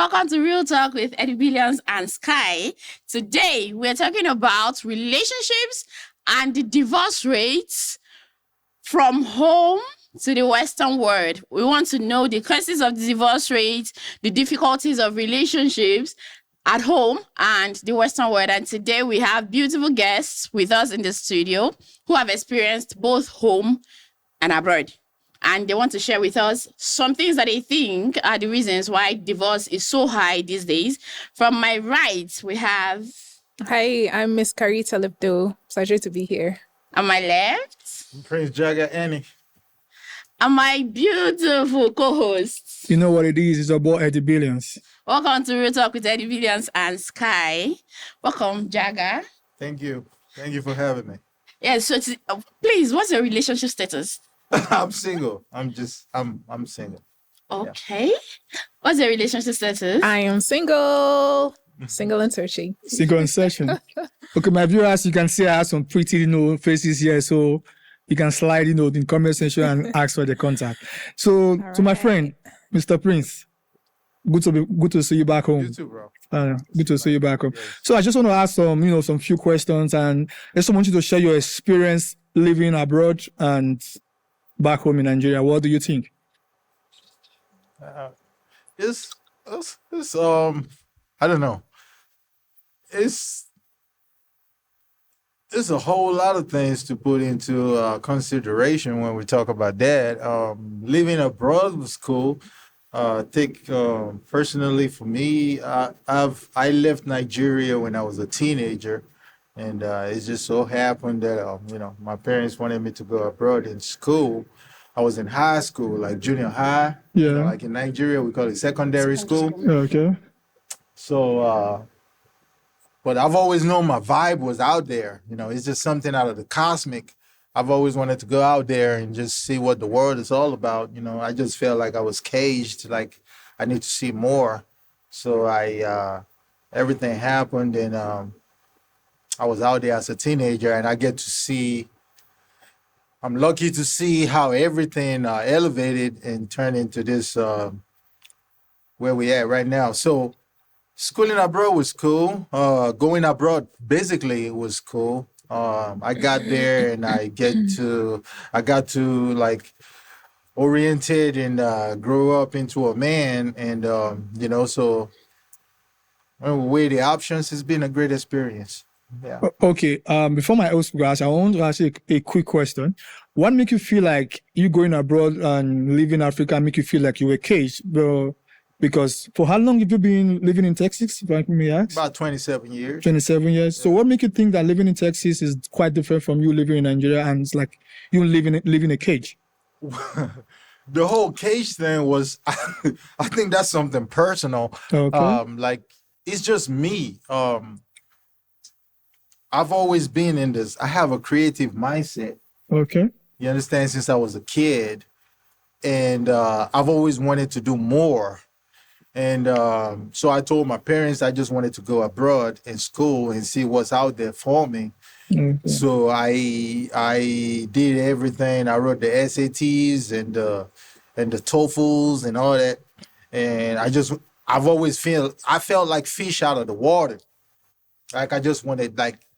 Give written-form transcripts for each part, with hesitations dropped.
welcome to Real Talk with Eddy and Skye. Today, we're talking about relationships and the divorce rates from home to the Western world. We want to know the causes of the divorce rate, the difficulties of relationships at home and the Western world. And today, we have beautiful guests with us in the studio who have experienced both home and abroad. And they want to share with us some things that they think are the reasons why divorce is so high these days. From my right, we have... Hi, I'm Miss Carita Lipdo. Pleasure to be here. On my left... Prince Jagger Annie. And my beautiful co-host... You know what it is? It's about Eddy. Welcome to Real Talk with Eddy and Skye. Welcome, Jagger. Thank you. Thank you for having me. Yeah, so please, what's your relationship status? I'm single. I'm single. Okay. Yeah. What's your relationship status? I am single. Single and searching. Single and searching. Okay, my viewers, you can see I have some pretty, faces here. So you can slide, in the comment section and ask for the contact. So to my friend, Mr. Prince, good to see you back home. You too, bro. Good to see you back home. So I just want to ask some few questions, and I just want you to share your experience living abroad and back home in Nigeria. What do you think? It's I don't know. It's a whole lot of things to put into consideration when we talk about that. Living abroad was cool. Personally for me, I left Nigeria when I was a teenager, and it just so happened that my parents wanted me to go abroad in school. I was in high school, like junior high. Yeah. Like in Nigeria, we call it secondary school. Okay. So, but I've always known my vibe was out there. It's just something out of the cosmic. I've always wanted to go out there and just see what the world is all about. I just felt like I was caged, like I need to see more. So everything happened, and I was out there as a teenager, and I get to see. I'm lucky to see how everything elevated and turned into this where we at right now. So schooling abroad was cool. Going abroad basically was cool. I got there and I got to like oriented and grow up into a man, and so when we weigh the options, it's been a great experience. Yeah. Okay. Before my host goes, I want to ask you a quick question. What make you feel like you going abroad and living in Africa make you feel like you were caged, bro? Because for how long have you been living in Texas, if I may ask? About 27 years. 27 years. Yeah. So what make you think that living in Texas is quite different from you living in Nigeria, and it's like you living in a cage? The whole cage thing was, I think that's something personal. Okay. Like, it's just me. I've always been in this. I have a creative mindset. Okay. You understand? Since I was a kid. And I've always wanted to do more. And so I told my parents I just wanted to go abroad in school and see what's out there for me. Okay. So I did everything. I wrote the SATs and the TOEFLs and all that. And I've always felt like fish out of the water. Like I just wanted,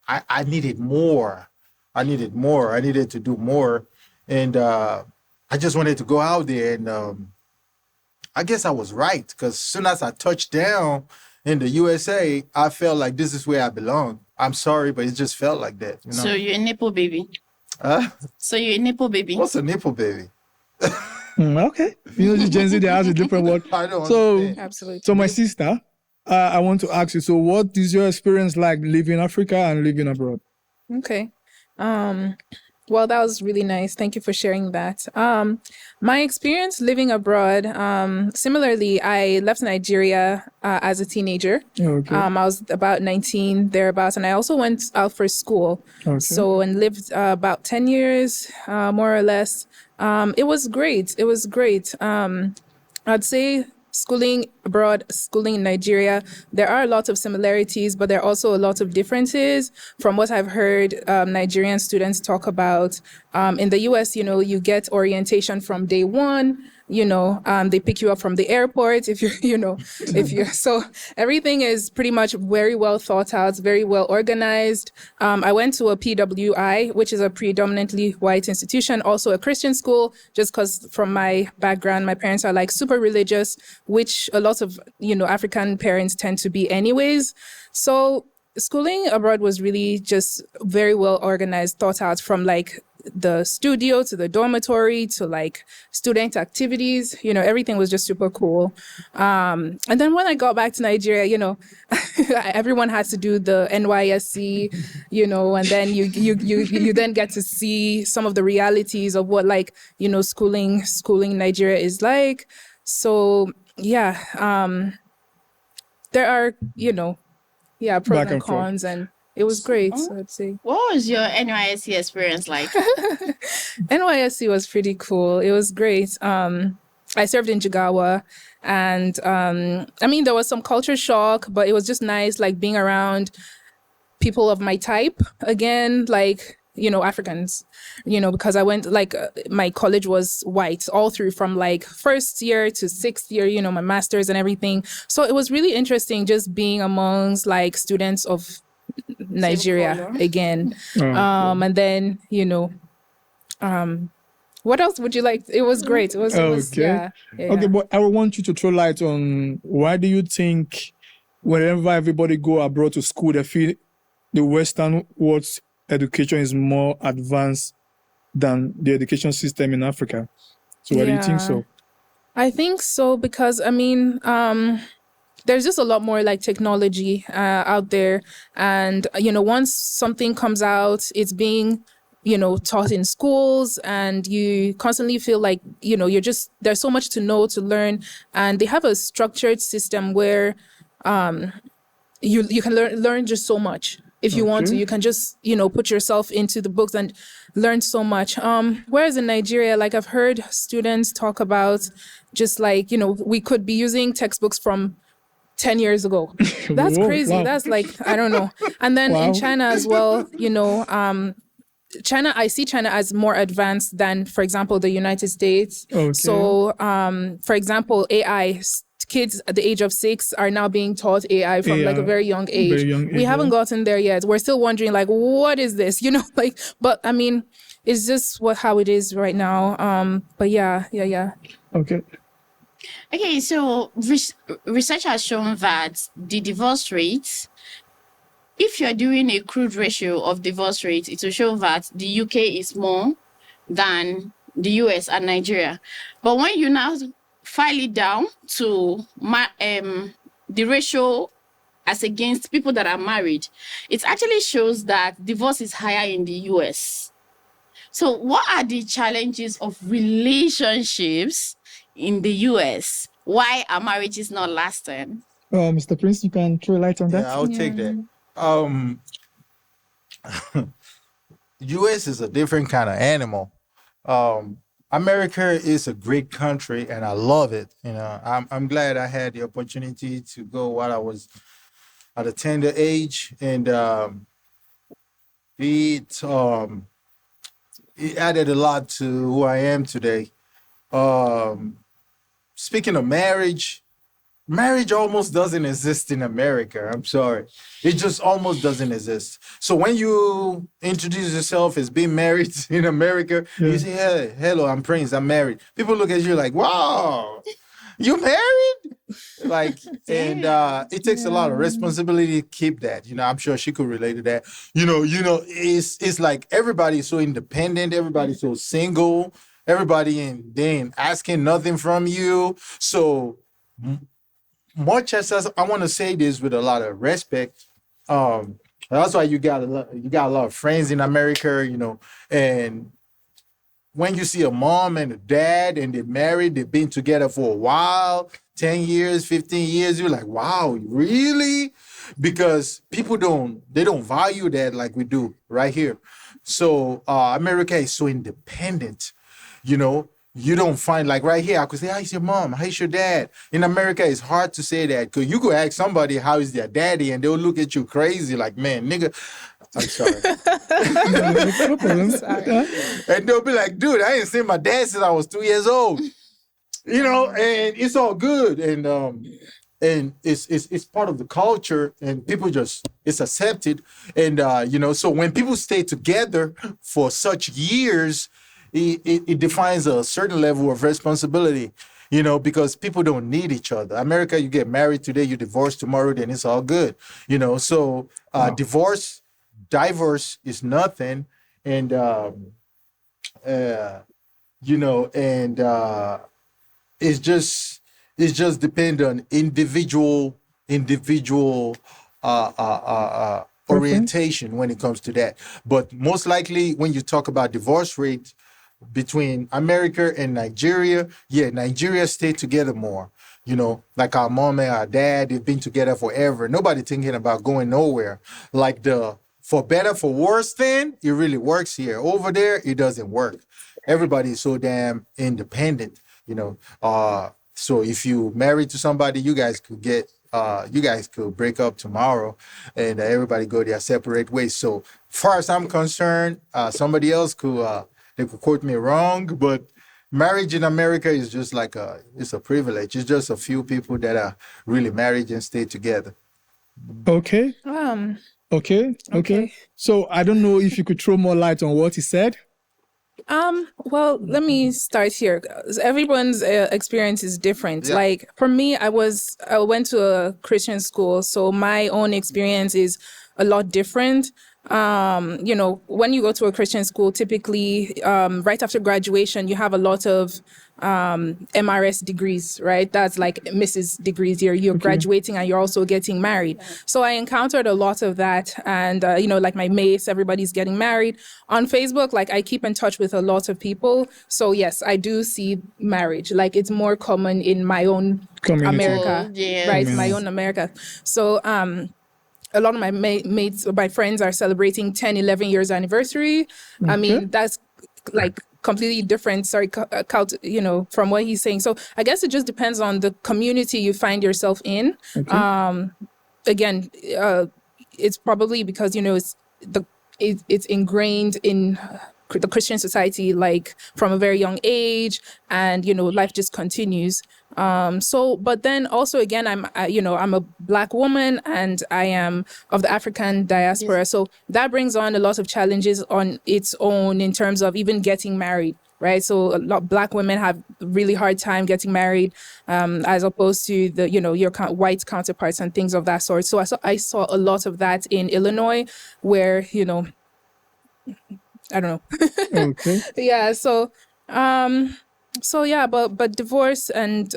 I needed more. I needed to do more. And I just wanted to go out there, and I guess I was right, because as soon as I touched down in the USA, I felt like this is where I belong. I'm sorry, but it just felt like that. So you're a nipple baby. Huh? So you're a nipple baby. What's a nipple baby? Okay. The Gen Z, they have a different word. I don't understand. Absolutely. So my sister, I want to ask you, so what is your experience like living in Africa and living abroad? Okay. Well, that was really nice. Thank you for sharing that. My experience living abroad, similarly, I left Nigeria as a teenager. Okay. I was about 19, thereabouts, and I also went out for school. Okay. And lived about 10 years, more or less. It was great. I'd say schooling abroad, schooling in Nigeria, there are a lot of similarities, but there are also a lot of differences. From what I've heard Nigerian students talk about, in the US, you get orientation from day one. They pick you up from the airport if so everything is pretty much very well thought out, very well organized. I went to a PWI, which is a predominantly white institution, also a Christian school, just because from my background, my parents are like super religious, which a lot of, African parents tend to be anyways. So schooling abroad was really just very well organized, thought out, from like the studio to the dormitory to like student activities. Everything was just super cool. And then when I got back to Nigeria, everyone has to do the NYSC, and then you then get to see some of the realities of what schooling in Nigeria is like. So yeah, there are pros Back and and forth. cons, and it was great. I'd say What was your NYSC experience like? NYSC was pretty cool. It was great. I served in Jigawa, and there was some culture shock, but it was just nice, like being around people of my type again, like Africans, because I went my college was white all through from like first year to sixth year, my master's and everything. So it was really interesting just being amongst like students of Nigeria again. And then what else would you like? It was great. It was Okay, but I want you to throw light on why do you think whenever everybody go abroad to school, they feel the Western world's education is more advanced than the education system in Africa? So why do you think so? I think so because there's just a lot more like technology out there, and once something comes out, it's being taught in schools, and you constantly feel like there's so much to know, to learn, and they have a structured system where you can learn just so much. If you want to, you can just put yourself into the books and learn so much. Whereas in Nigeria, like I've heard students talk about, just like we could be using textbooks from 10 years ago. That's crazy. Wow. That's like, I don't know. And then in China as well, I see China as more advanced than, for example, the United States. Okay. So, for example, AI, kids at the age of 6 are now being taught AI from like a very young age. We haven't gotten there yet. We're still wondering like, what is this? But I mean, it's just how it is right now. But yeah. Okay, so research has shown that the divorce rate, if you're doing a crude ratio of divorce rate, it will show that the UK is more than the US and Nigeria. But when you now file it down to the ratio as against people that are married, it actually shows that divorce is higher in the US. So what are the challenges of relationships in the US? Why are marriages not lasting? Mr. Prince, you can throw light on that? Yeah, I'll take that. US is a different kind of animal. America is a great country and I love it. I'm glad I had the opportunity to go while I was at a tender age, and it added a lot to who I am today. Speaking of marriage almost doesn't exist in America. I'm sorry. It just almost doesn't exist. So when you introduce yourself as being married in America, you say, hey, hello, I'm Prince, I'm married. People look at you like, wow, you married? And it takes a lot of responsibility to keep that. I'm sure she could relate to that. It's like everybody's so independent, everybody's so single, everybody ain't asking nothing from you. So much as I want to say this with a lot of respect, that's why you got a lot of friends in America, and when you see a mom and a dad and they're married, they've been together for a while, 10 years, 15 years, you're like, wow, really? Because people don't value that like we do right here. So America is so independent, you don't find, like right here, I could say, how's your mom? How's your dad? In America, it's hard to say that because you could ask somebody how is their daddy and they'll look at you crazy like, man, nigga, I'm sorry. No problem. Yeah. And they'll be like, dude, I ain't seen my dad since I was 2 years old. You know, and it's all good. And it's part of the culture and people just, it's accepted. And, you know, so when people stay together for such years, it defines a certain level of responsibility, you know, because people don't need each other. America, you get married today, you divorce tomorrow, then it's all good, you know. So divorce is nothing. And, you know, and it's just depend on individual orientation when it comes to that. But most likely when you talk about divorce rate between America and Nigeria, Nigeria stay together more. You know, like our mom and our dad, they've been together forever. Nobody thinking about going nowhere. Like for better, for worse thing, it really works here. Over there, it doesn't work. Everybody is so damn independent, you know. So if you married to somebody, you guys could break up tomorrow and everybody go their separate ways. So far as I'm concerned, somebody else they could quote me wrong, but marriage in America is just like it's a privilege. It's just a few people that are really married and stay together. Okay. Okay. So I don't know if you could throw more light on what he said. Well, let me start here. Everyone's experience is different. Yeah. Like for me, I went to a Christian school, so my own experience is a lot different. You know, when you go to a Christian school, typically, right after graduation, you have a lot of MRS degrees, right? That's like Mrs. degrees. You're graduating and you're also getting married. So I encountered a lot of that. And, you know, like my mates, everybody's getting married. On Facebook, like I keep in touch with a lot of people. So yes, I do see marriage. Like it's more common in my own Community. America, Yes. right? My own America. So, a lot of my mates, my friends are celebrating 10, 11 years anniversary. I mean, that's like completely different, you know, from what he's saying. So I guess it just depends on the community you find yourself in. Again, it's probably because, you know, it's ingrained in the Christian society, like from a very young age, and, you know, life just continues. But then also again, I'm a Black woman and I am of the African diaspora. Yes. So that brings on a lot of challenges on its own in terms of even getting married, right? So a lot of Black women have a really hard time getting married, as opposed to the, you know, your white counterparts and things of that sort. So I saw a lot of that in Illinois where, you know, I don't know. Okay. Yeah. So yeah, but divorce and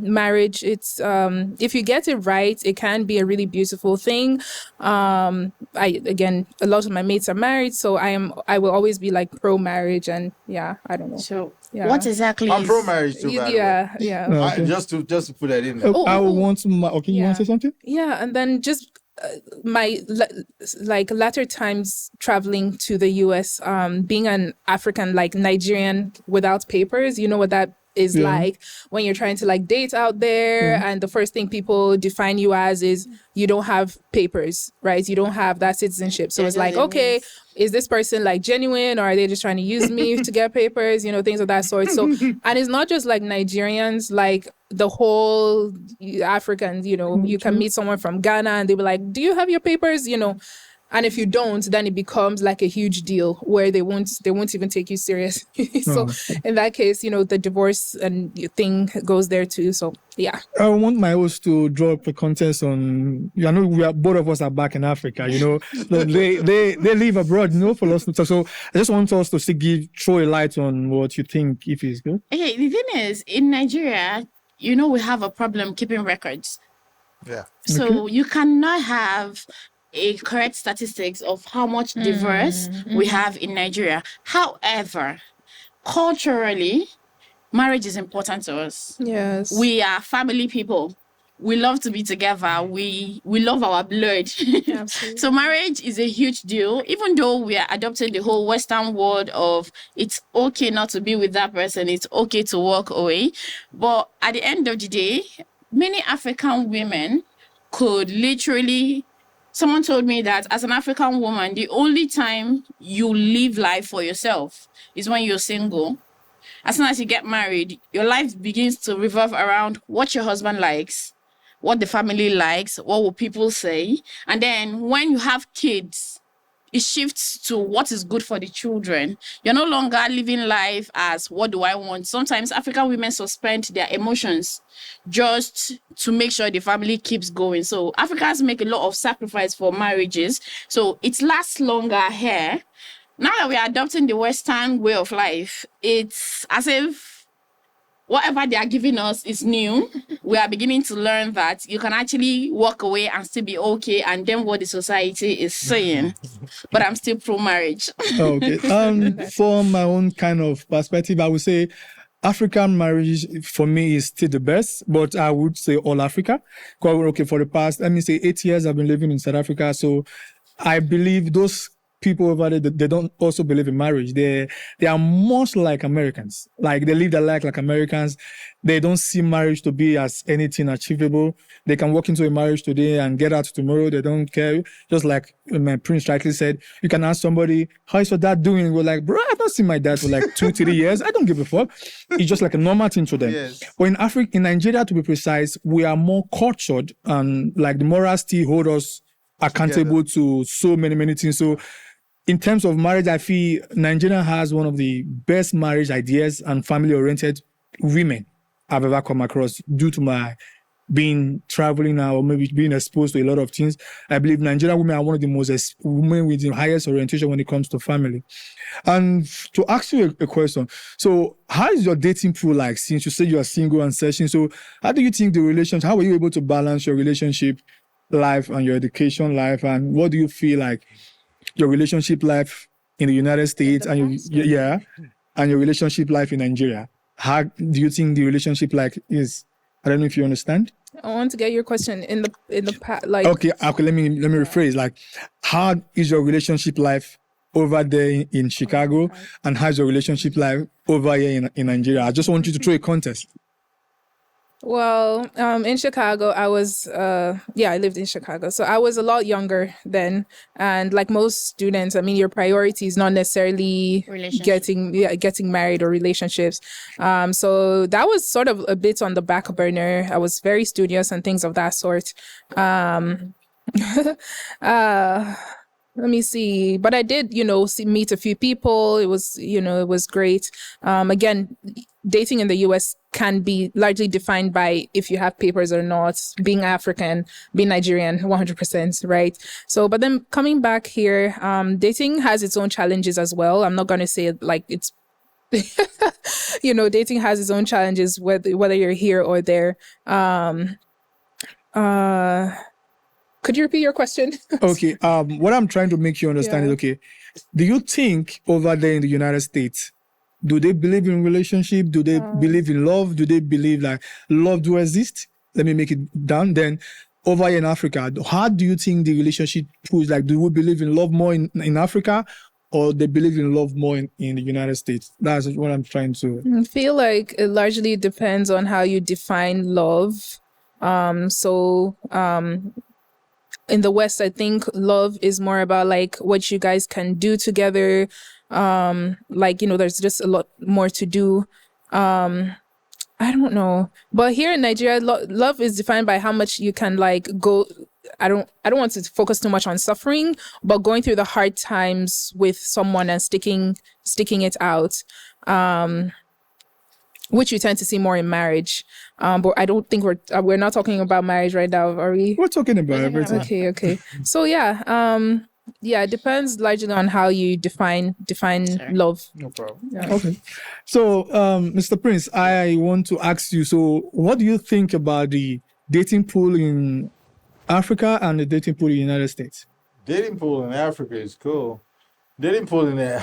marriage, it's if you get it right, it can be a really beautiful thing. A lot of my mates are married, so I will always be like pro marriage, and yeah, I don't know. So Yeah. what exactly I'm is pro marriage too, by the way. Yeah. Okay. Just to put that in there. I want to. Okay, you want to say something? Yeah, and then just my latter times traveling to the US, being an African, like Nigerian without papers, you know what that is like when you're trying to like date out there, and the first thing people define you as is you don't have papers, right? You don't have that citizenship. So it's like, okay, is this person like genuine, or are they just trying to use me to get papers, you know, things of that sort. So, and it's not just like Nigerians, like the whole Africans, you know, you can meet someone from Ghana and they'll be like, do you have your papers, you know? And if you don't, then it becomes like a huge deal where they won't even take you serious. So in that case, you know, the divorce and thing goes there too. So yeah. I want my host to draw up the context on. I know both of us are back in Africa. You know, so they live abroad. You know, for us. So I just want us to throw a light on what you think if it's good. Okay, the thing is, in Nigeria, you know, we have a problem keeping records. Yeah. So you cannot have a correct statistics of how much divorce we have in Nigeria. However, culturally, marriage is important to us. Yes. We are family people. we love to be together. We love our blood. Absolutely. So marriage is a huge deal, even though we are adopting the whole Western world of it's okay not to be with that person, it's okay to walk away. But at the end of the day, many African women could literally, someone told me that as an African woman, the only time you live life for yourself is when you're single. As soon as you get married, your life begins to revolve around what your husband likes, what the family likes, what will people say. And then when you have kids, it shifts to what is good for the children. You're no longer living life as what do I want. Sometimes African women suspend their emotions just to make sure the family keeps going. So Africans make a lot of sacrifice for marriages. So it lasts longer here. Now that we are adopting the Western way of life, it's as if whatever they are giving us is new. We are beginning to learn that you can actually walk away and still be okay, and then what the society is saying. But I'm still pro-marriage. Okay. From my own kind of perspective, I would say African marriage for me is still the best, but I would say all Africa. Okay, for the past, let me say 8 years, I've been living in South Africa. So I believe those people over there, they don't also believe in marriage. They are much like Americans. Like they live their life like Americans. They don't see marriage to be as anything achievable. They can walk into a marriage today and get out tomorrow. They don't care. Just like my Prince rightly said, you can ask somebody, how is your dad doing? We're like, bro, I've not seen my dad for like 2-3 years. I don't give a fuck. It's just like a normal thing to them. Yes. But in Africa, in Nigeria, to be precise, we are more cultured, and like the morals still hold us accountable to so many things. So in terms of marriage, I feel Nigeria has one of the best marriage ideas and family-oriented women I've ever come across due to my being traveling now or maybe being exposed to a lot of things. I believe Nigerian women are one of the most women with the highest orientation when it comes to family. And to ask you a question, so how is your dating pool like since you said you are single and searching? So how do you think the relationship, how were you able to balance your relationship life and your education life? And what do you feel like your relationship life in the United States and and your relationship life in Nigeria? How do you think the relationship like is? I don't know if you understand. I want to get your question in the past. Like, Okay. Let me rephrase. Like, how is your relationship life over there in Chicago, and how's your relationship life over here in Nigeria? I just want you to throw a contest. well, in Chicago, I was, I lived in Chicago. So I was a lot younger then. And like most students, I mean, your priority is not necessarily getting married or relationships. So that was sort of a bit on the back burner. I was very studious and things of that sort. Let me see. But I did, meet a few people. It was great. Again, dating in the US can be largely defined by if you have papers or not, being African, being Nigerian, 100%, right? So, but then coming back here, dating has its own challenges as well. I'm not going to say it like it's, dating has its own challenges, whether you're here or there. Could you repeat your question? Okay. What I'm trying to make you understand is, okay, do you think over there in the United States, do they believe in relationship? Do they believe in love? Do they believe like love do exist? Let me make it down. Then over here in Africa, how do you think the relationship proves? Like, do we believe in love more in Africa, or they believe in love more in the United States? That's what I'm trying to... I feel like it largely depends on how you define love. In the West, I think love is more about like what you guys can do together. There's just a lot more to do. I don't know. But here in Nigeria, love is defined by how much you can like go. I don't want to focus too much on suffering, but going through the hard times with someone and sticking it out. Which you tend to see more in marriage. But I don't think we're not talking about marriage right now, are we? We're talking about everything. Okay. So it depends largely on how you define love. No problem. Yeah. Okay. So, Mr. Prince, I want to ask you, so what do you think about the dating pool in Africa and the dating pool in the United States? Dating pool in Africa is cool. Dating pool in the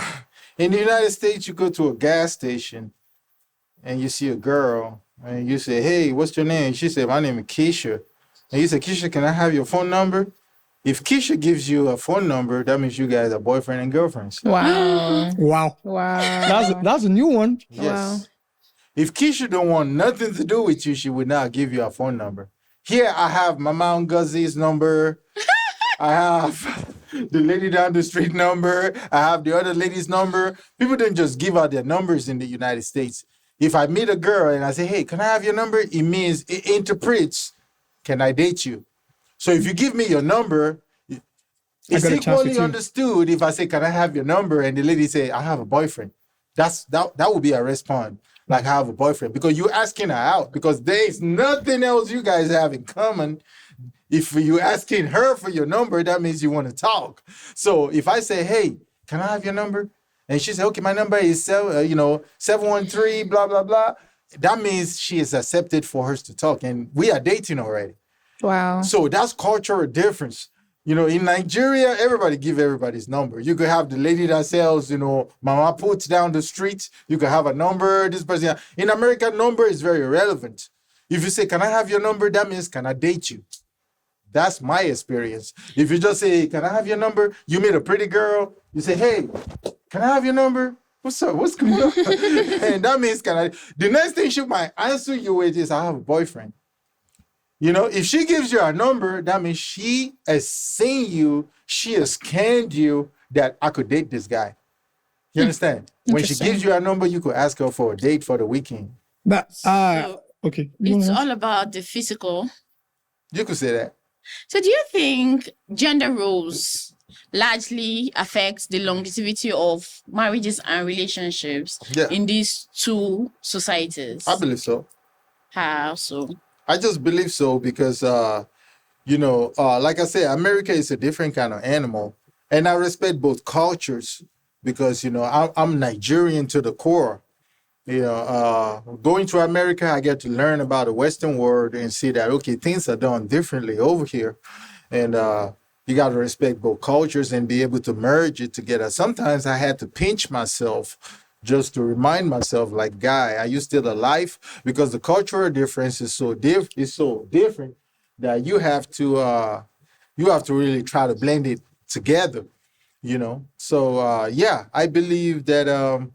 United States, you go to a gas station and you see a girl And you say, hey, what's your name? She said, my name is Keisha. And you say, Keisha, can I have your phone number? If Keisha gives you a phone number, that means you guys are boyfriend and girlfriends. Wow. Wow. Wow. That's a new one. Yes. Wow. If Keisha don't want nothing to do with you, she would not give you a phone number. Here, I have Mama Ngozi's number. I have the lady down the street number. I have the other lady's number. People don't just give out their numbers in the United States. If I meet a girl and I say, hey, can I have your number? It means, it interprets, can I date you? So if you give me your number, it's got a chance with equally you. understood if I say, can I have your number? And the lady say, I have a boyfriend. That would be a response. Like, I have a boyfriend. Because you're asking her out. Because there's nothing else you guys have in common. If you're asking her for your number, that means you want to talk. So if I say, hey, can I have your number? And she said, okay, my number is 713, blah, blah, blah. That means she is accepted for us to talk. And we are dating already. Wow. So that's cultural difference. In Nigeria, everybody give everybody's number. You could have the lady that sells, mama puts down the street. You could have a number, this person. In America, number is very relevant. If you say, can I have your number? That means, can I date you? That's my experience. If you just say, can I have your number? You meet a pretty girl. You say, hey, can I have your number? What's up? What's going on? And that means, can I? The next thing she might answer you with is, I have a boyfriend. If she gives you a number, that means she has seen you, she has scanned you that I could date this guy. You understand? When she gives you a number, you could ask her for a date for the weekend. But So okay. it's all about the physical. You could say that. So do you think gender roles largely affect the longevity of marriages and relationships in these two societies? I believe so. How so? I just believe so because, like I said, America is a different kind of animal. And I respect both cultures because, I'm Nigerian to the core. Going to America, I get to learn about the Western world and see that, okay, things are done differently over here. And you got to respect both cultures and be able to merge it together. Sometimes I had to pinch myself just to remind myself, like, guy, are you still alive? Because the cultural difference is so different that you have to really try to blend it together, So I believe that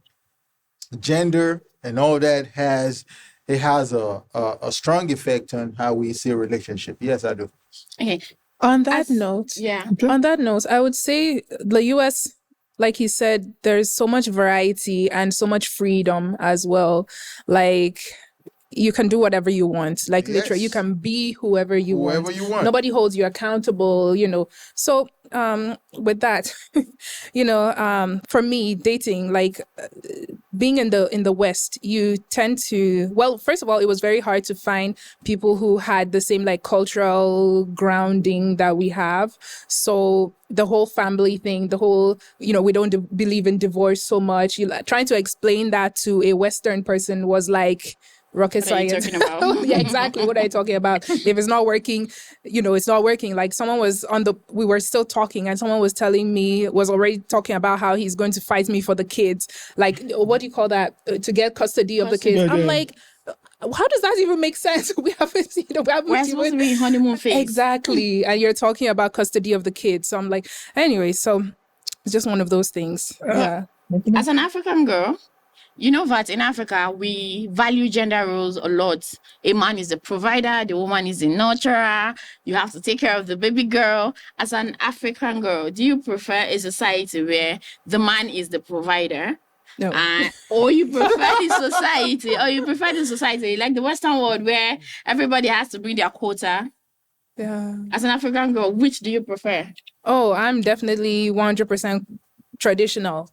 gender and all that has a strong effect on how we see a relationship. Yes, I do. Okay. On that note, I would say the US, like he said, there's so much variety and so much freedom as well. Like, you can do whatever you want. Like, literally, you can be whoever you want. Nobody holds you accountable, So with that, for me, dating, like being in the West, you tend to, well, first of all, it was very hard to find people who had the same like cultural grounding that we have. So the whole family thing, the whole, we don't believe in divorce so much. Trying to explain that to a Western person was like rocket science. What are you talking about? Yeah, exactly. What are you talking about? If it's not working, it's not working. Like, someone was we were still talking and someone was already talking about how he's going to fight me for the kids. Like, what do you call that? To get custody of the kids. Yeah. I'm like, how does that even make sense? We haven't, We're supposed to be in honeymoon phase. Exactly. And you're talking about custody of the kids. So I'm like, anyway, so it's just one of those things. Yeah. As an African girl, you know that in Africa, we value gender roles a lot. A man is the provider, the woman is the nurturer. You have to take care of the baby girl. As an African girl, do you prefer a society where the man is the provider? No. Or you prefer the society like the Western world where everybody has to bring their quota? Yeah. As an African girl, which do you prefer? Oh, I'm definitely 100% traditional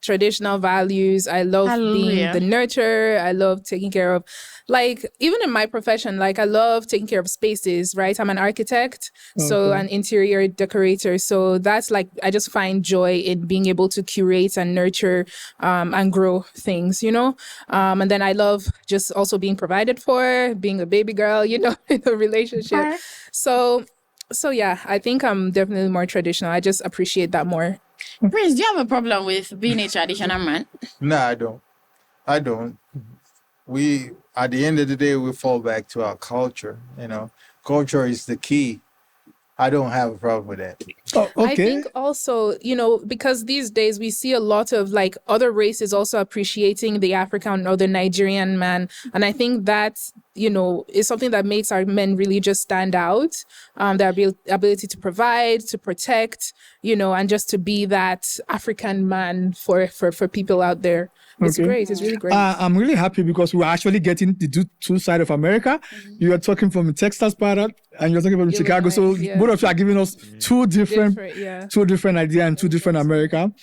values. I love being the nurturer. I love taking care of, like, even in my profession, like, I love taking care of spaces, right? I'm an architect, so an interior decorator. So that's like, I just find joy in being able to curate and nurture and grow things, and then I love just also being provided for, being a baby girl, in a relationship. So yeah, I think I'm definitely more traditional. I just appreciate that more. Prince, do you have a problem with being a traditional man? No, I don't. we at the end of the day we fall back to our culture. You know, culture is the key. I don't have a problem with that. Oh, I okay. think also, because these days we see a lot of like other races also appreciating the African or the Nigerian man. And I think that, is something that makes our men really just stand out. Their ability to provide, to protect, and just to be that African man for people out there. It's Okay. great. It's really great. I'm really happy because we're actually getting the two side of America. You are talking from the Texas part and you're talking from Chicago. So Illinois, yeah. both of you are giving us two different Yeah. ideas and two different America.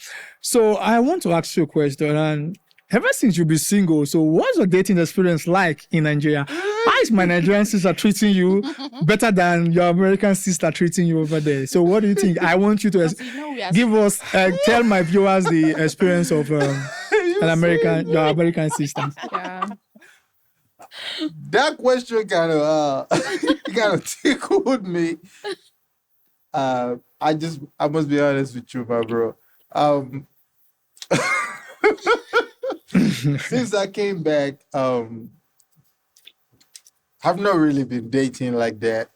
So I want to ask you a question. And ever since you've been single, so what's your dating experience like in Nigeria? How is my Nigerian sister treating you better than your American sister treating you over there? So what do you think? I want you to give us, tell my viewers the experience of your American sister. Yeah. That question kind of tickled me. I must be honest with you, my bro. Since I came back, I've not really been dating like that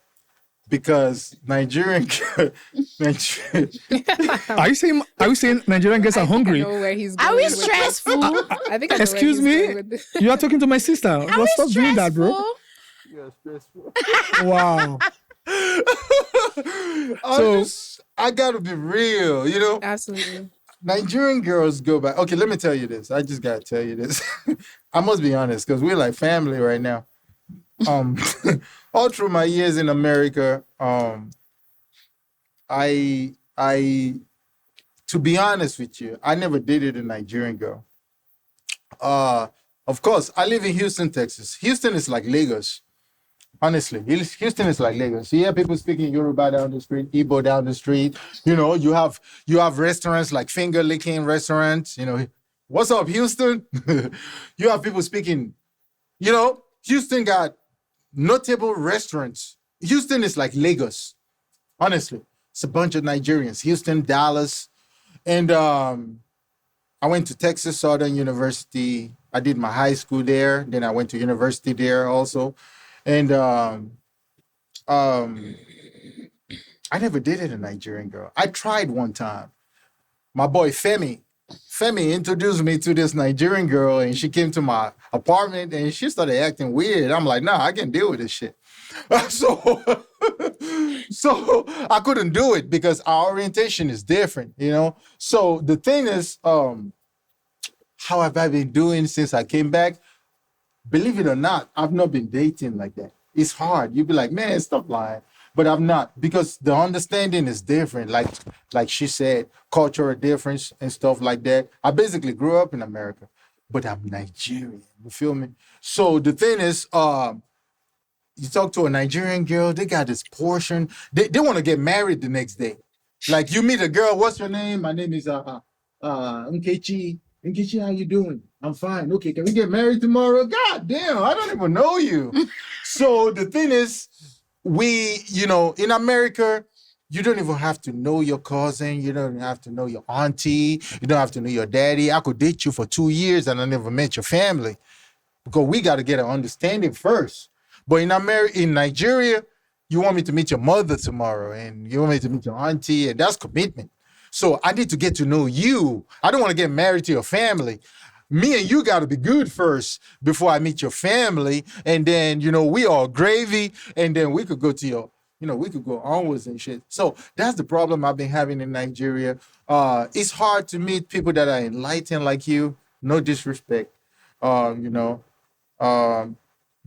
because Nigerian. Are you saying Nigerian girls are hungry? I know where he's going Are we with this. stressful? I think I know Excuse where he's me? going with this. You are talking to my sister. Are we Stop doing that, bro. stressful? You're stressful. Wow. I gotta be real, Absolutely. Nigerian girls go back. Okay, let me tell you this. I just gotta tell you this. I must be honest because we're like family right now. All through my years in America, I to be honest with you, I never dated a Nigerian girl. Of course, I live in Houston, Texas. Houston is like Lagos. Honestly, Houston is like Lagos. You hear people speaking Yoruba down the street, Igbo down the street. You have restaurants like finger licking restaurants. What's up, Houston? You have people speaking. Houston got notable restaurants. Houston is like Lagos. Honestly, it's a bunch of Nigerians. Houston, Dallas, and I went to Texas Southern University. I did my high school there. Then I went to university there also. And I never dated a Nigerian girl. I tried one time. My boy Femi introduced me to this Nigerian girl, and she came to my apartment, and she started acting weird. I'm like, nah, I can't deal with this shit. So I couldn't do it because our orientation is different, So the thing is, how have I been doing since I came back? Believe it or not, I've not been dating like that. It's hard. You'd be like, man, stop lying. But I'm not because the understanding is different. Like she said, cultural difference and stuff like that. I basically grew up in America, but I'm Nigerian. You feel me? So the thing is, you talk to a Nigerian girl, they got this portion. They want to get married the next day. Like you meet a girl, what's your name? My name is Nkechi. Nkechi, how you doing? I'm fine. Okay, can we get married tomorrow? God damn, I don't even know you. So the thing is, in America, you don't even have to know your cousin. You don't have to know your auntie. You don't have to know your daddy. I could date you for 2 years and I never met your family because we got to get an understanding first. But in Nigeria, you want me to meet your mother tomorrow and you want me to meet your auntie, and that's commitment. So I need to get to know you. I don't want to get married to your family. Me and you got to be good first before I meet your family. And then, we all gravy. And then we could go to we could go onwards and shit. So that's the problem I've been having in Nigeria. It's hard to meet people that are enlightened like you. No disrespect,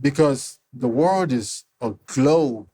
because the world is a globe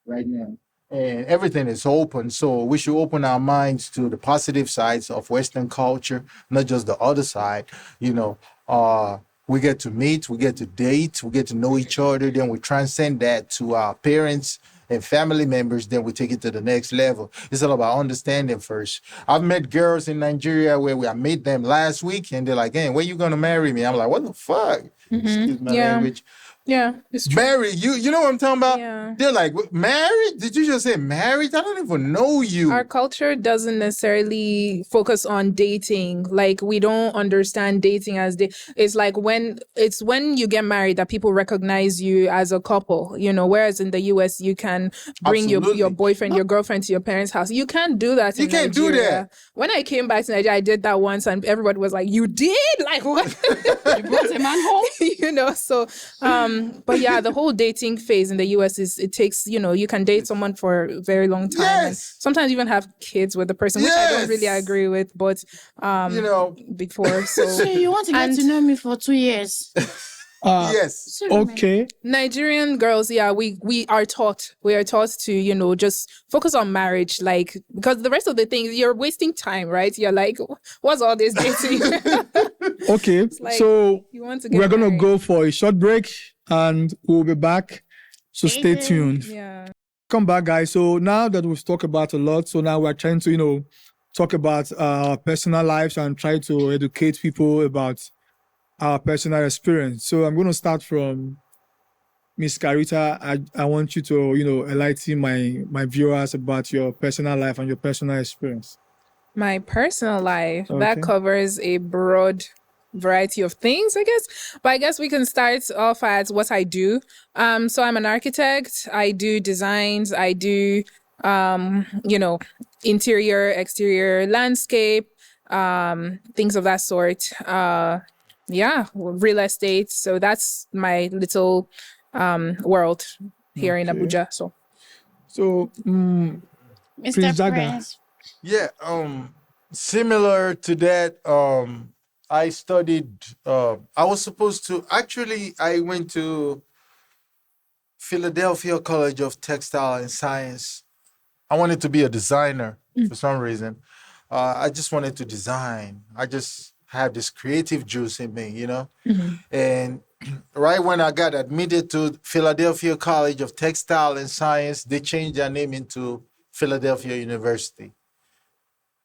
right now. And everything is open. So we should open our minds to the positive sides of Western culture, not just the other side. We get to meet, we get to date, we get to know each other. Then we transcend that to our parents and family members. Then we take it to the next level. It's all about understanding first. I've met girls in Nigeria where I met them last week and they're like, hey, when you going to marry me? I'm like, what the fuck? Excuse my language. Yeah, it's true. Married, you know what I'm talking about? Yeah. They're like, married? Did you just say married? I don't even know you. Our culture doesn't necessarily focus on dating. Like, we don't understand dating as it's like when you get married that people recognize you as a couple, you know, whereas in the US you can bring your Absolutely. boyfriend, your girlfriend to your parents' house. You can't do that You in can't do Nigeria. that. When I came back to Nigeria, I did that once and everybody was like, "You did? Like what?" You brought a man home? You know, so but yeah, the whole dating phase in the US it takes, you know, you can date someone for a very long time and Yes. sometimes even have kids with the person, which I don't really Yes. agree with, but You know, before So so you want to get And- to know me for 2 years? yes. So women- Okay. Nigerian girls, yeah, we are taught to, you know, just focus on marriage, like, because the rest of the things you're wasting time, right? You're like, what's all this dating? Okay. like, So you want to get we're gonna married. go for a short break and we'll be back. So stay Stay tuned. Yeah. Come back, guys. So now that we've talked about a lot, so now we're trying to, you know, talk about our personal lives and try to educate people about our personal experience. So I'm going to start from Miss Carita. I want you to, you know, enlighten my viewers about your personal life and your personal experience. My personal life, Okay. that covers a broad variety of things, I guess. But I guess we can start off at what I do. So I'm an architect. I do designs. I do, you know, interior, exterior, landscape, things of that sort. Yeah, real estate. So that's my little world here in Okay. Abuja. So So, Mr. Prince Jaga. Prince. Yeah, similar to that, I studied, I was supposed to, actually, I went to Philadelphia College of Textile and Science. I wanted to be a designer for some reason. I just wanted to design. I just had this creative juice in me, you know? And right when I got admitted to Philadelphia College of Textile and Science, they changed their name into Philadelphia University.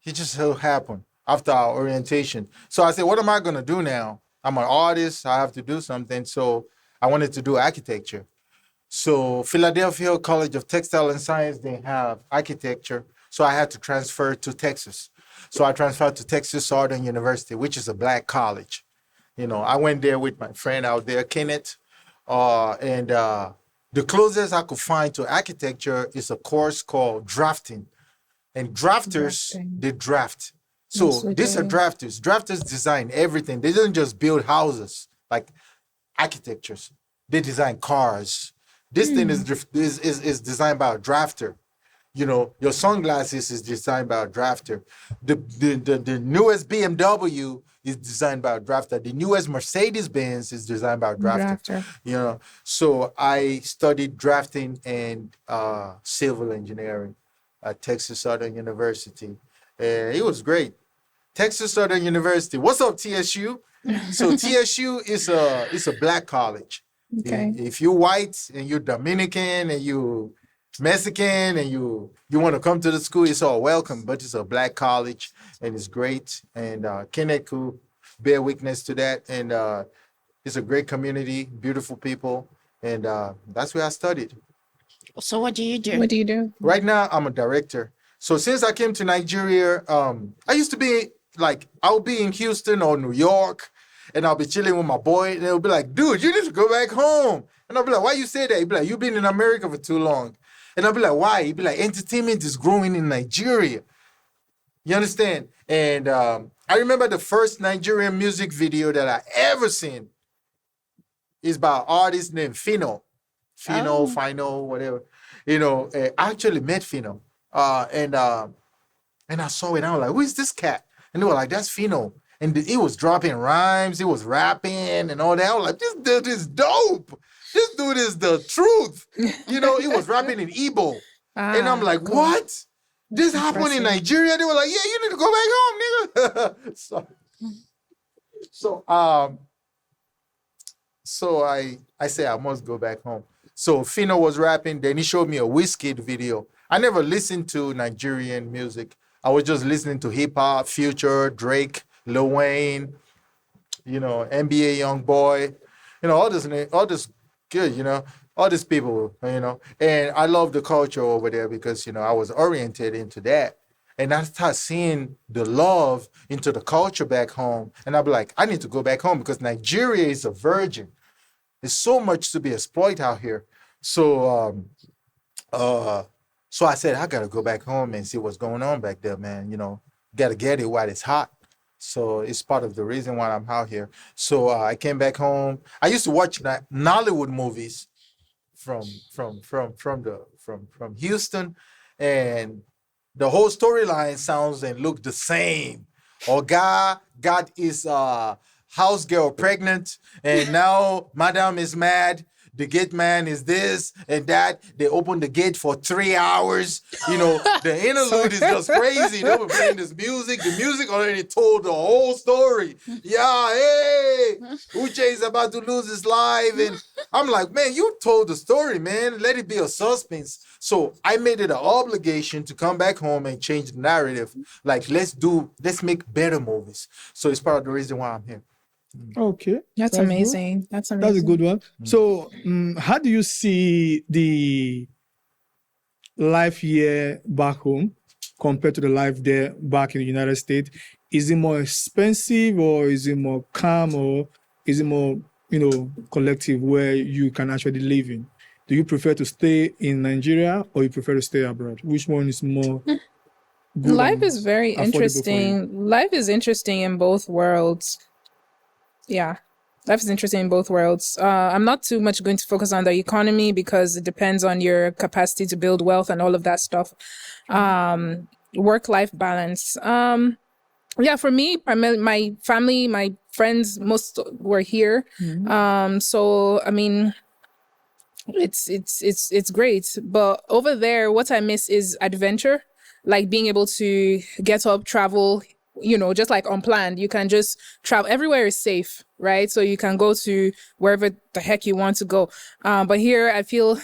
It just so happened after our orientation. So I said, what am I going to do now? I'm an artist. I have to do something. So I wanted to do architecture. So Philadelphia College of Textile and Science, they have architecture. So I had to transfer to Texas. So I transferred to Texas Southern University, which is a black college. You know, I went there with my friend out there, Kenneth. And the closest I could find to architecture is a course called drafting. And drafters, Drafting. they draft. So Yes, we these are do. drafters. Drafters design everything. They don't just build houses like architectures. They design cars. This thing is designed by a drafter. You know, your sunglasses is designed by a drafter. The newest BMW is designed by a drafter. The newest Mercedes Benz is designed by a drafter. Drafter. You know, so I studied drafting and civil engineering at Texas Southern University. And it was great. Texas Southern University. What's up, TSU? So TSU is a black college. Okay. If you're white and you're Dominican and you Mexican and you want to come to the school, it's all welcome. But it's a black college and it's great. And Kenneth could bear witness to that. And it's a great community, beautiful people, and that's where I studied. So what do you do? What do you do? Right now, I'm a director. So since I came to Nigeria, I used to be like, I'll be in Houston or New York, and I'll be chilling with my boy, and they'll be like, dude, you need to go back home. And I'll be like, why you say that? He'll be like, you've been in America for too long. And I'll be like, why? He'll be like, entertainment is growing in Nigeria. You understand? And I remember the first Nigerian music video that I ever seen is by an artist named Fino. Oh. Fino, whatever. You know, I actually met Fino. And I saw it, and I was like, who is this cat? And they were like, that's Fino. And he was dropping rhymes, he was rapping and all that. I was like, this dude is dope. This dude is the truth. You know, he was rapping in Igbo. And I'm like, cool. what? This happened in Impressive. Nigeria? They were like, yeah, you need to go back home, nigga. So I say I must go back home. So Fino was rapping, then he showed me a Wizkid video. I never listened to Nigerian music. I was just listening to hip hop, Future, Drake, Lil Wayne, you know, NBA YoungBoy, you know, all this good, all these people, and I love the culture over there because, I was oriented into that. And I start seeing the love into the culture back home. And I'll be like, I need to go back home because Nigeria is a virgin. There's so much to be exploited out here. So, uh, so I said, I got to go back home and see what's going on back there, man. Got to get it while it's hot. So it's part of the reason why I'm out here. So I came back home. I used to watch Nollywood movies from Houston, and the whole storyline sounds and look the same. Oga got his house girl pregnant, and now Madam is mad. The gate man is this and that. They open the gate for 3 hours. The interlude is just crazy. They were playing this music. The music already told the whole story. Yeah, hey, Uche is about to lose his life. And I'm like, man, you told the story, man. Let it be a suspense. So I made it an obligation to come back home and change the narrative. Like, let's make better movies. So it's part of the reason why I'm here. Okay. That's good. amazing. That's amazing. That's a good one. So, how do you see the life here back home compared to the life there back in the United States? Is it more expensive, or is it more calm, or is it more, collective where you can actually live in? Do you prefer to stay in Nigeria, or you prefer to stay abroad? Which one is more good Life and is very affordable for you? interesting. Life is interesting in both worlds. Yeah, life is interesting in both worlds. I'm not too much going to focus on the economy because it depends on your capacity to build wealth and all of that stuff. Work-life balance. Yeah, for me, primarily my family, my friends, most were here. So I mean, it's great. But over there, what I miss is adventure, like being able to get up, travel, just like unplanned. You can just travel. Everywhere is safe, right? So you can go to wherever the heck you want to go. But here I feel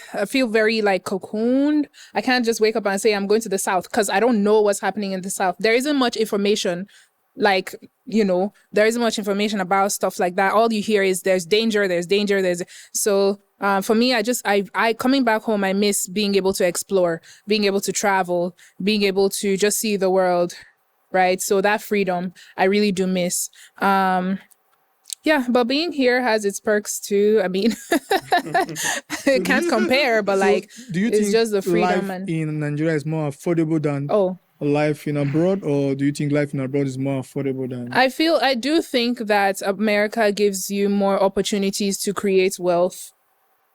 very like cocooned. I can't just wake up and say I'm going to the South because I don't know what's happening in the South. There isn't much information. Like, there isn't much information about stuff like that. All you hear is there's danger. So for me, I coming back home, I miss being able to explore, being able to travel, being able to just see the world. Right. So that freedom I really do miss. Yeah, but being here has its perks too. I mean, it can't compare, but do you it's think just the freedom life and in Nigeria is more affordable than life in abroad, or do you think life in abroad is more affordable than? I do think that America gives you more opportunities to create wealth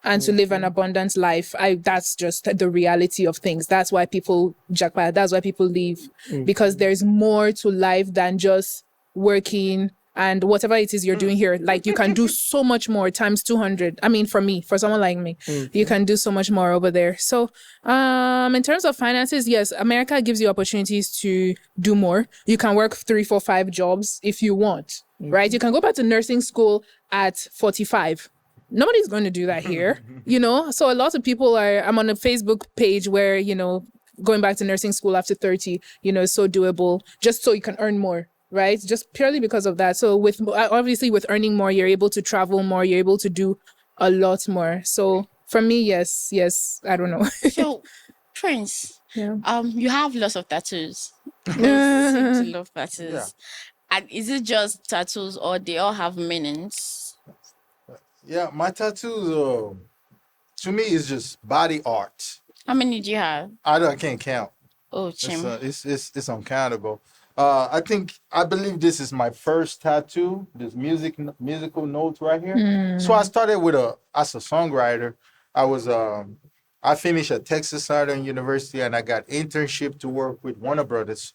and to live an abundant life. That's just the reality of things. That's why people jackpot. That's why people leave, because there's more to life than just working and whatever it is you're doing here. Like, you can do so much more times 200. I mean, for someone like me, you can do so much more over there. So, in terms of finances, yes, America gives you opportunities to do more. You can work 3, 4, 5 jobs if you want, right? You can go back to nursing school at 45. Nobody's going to do that here, So a lot of people I'm on a Facebook page where, going back to nursing school after 30, is so doable, just so you can earn more, right? Just purely because of that. So with earning more, you're able to travel more, you're able to do a lot more. So for me, yes, I don't know. So, Prince, you have lots of tattoos. You seem to love tattoos. Yeah. And is it just tattoos, or they all have meanings? Yeah, my tattoos, to me, is just body art. How many do you have? I can't count. Oh, Chim. It's uncountable. I believe this is my first tattoo. This musical notes right here. So I started as a songwriter. I finished at Texas Southern University, and I got internship to work with Warner Brothers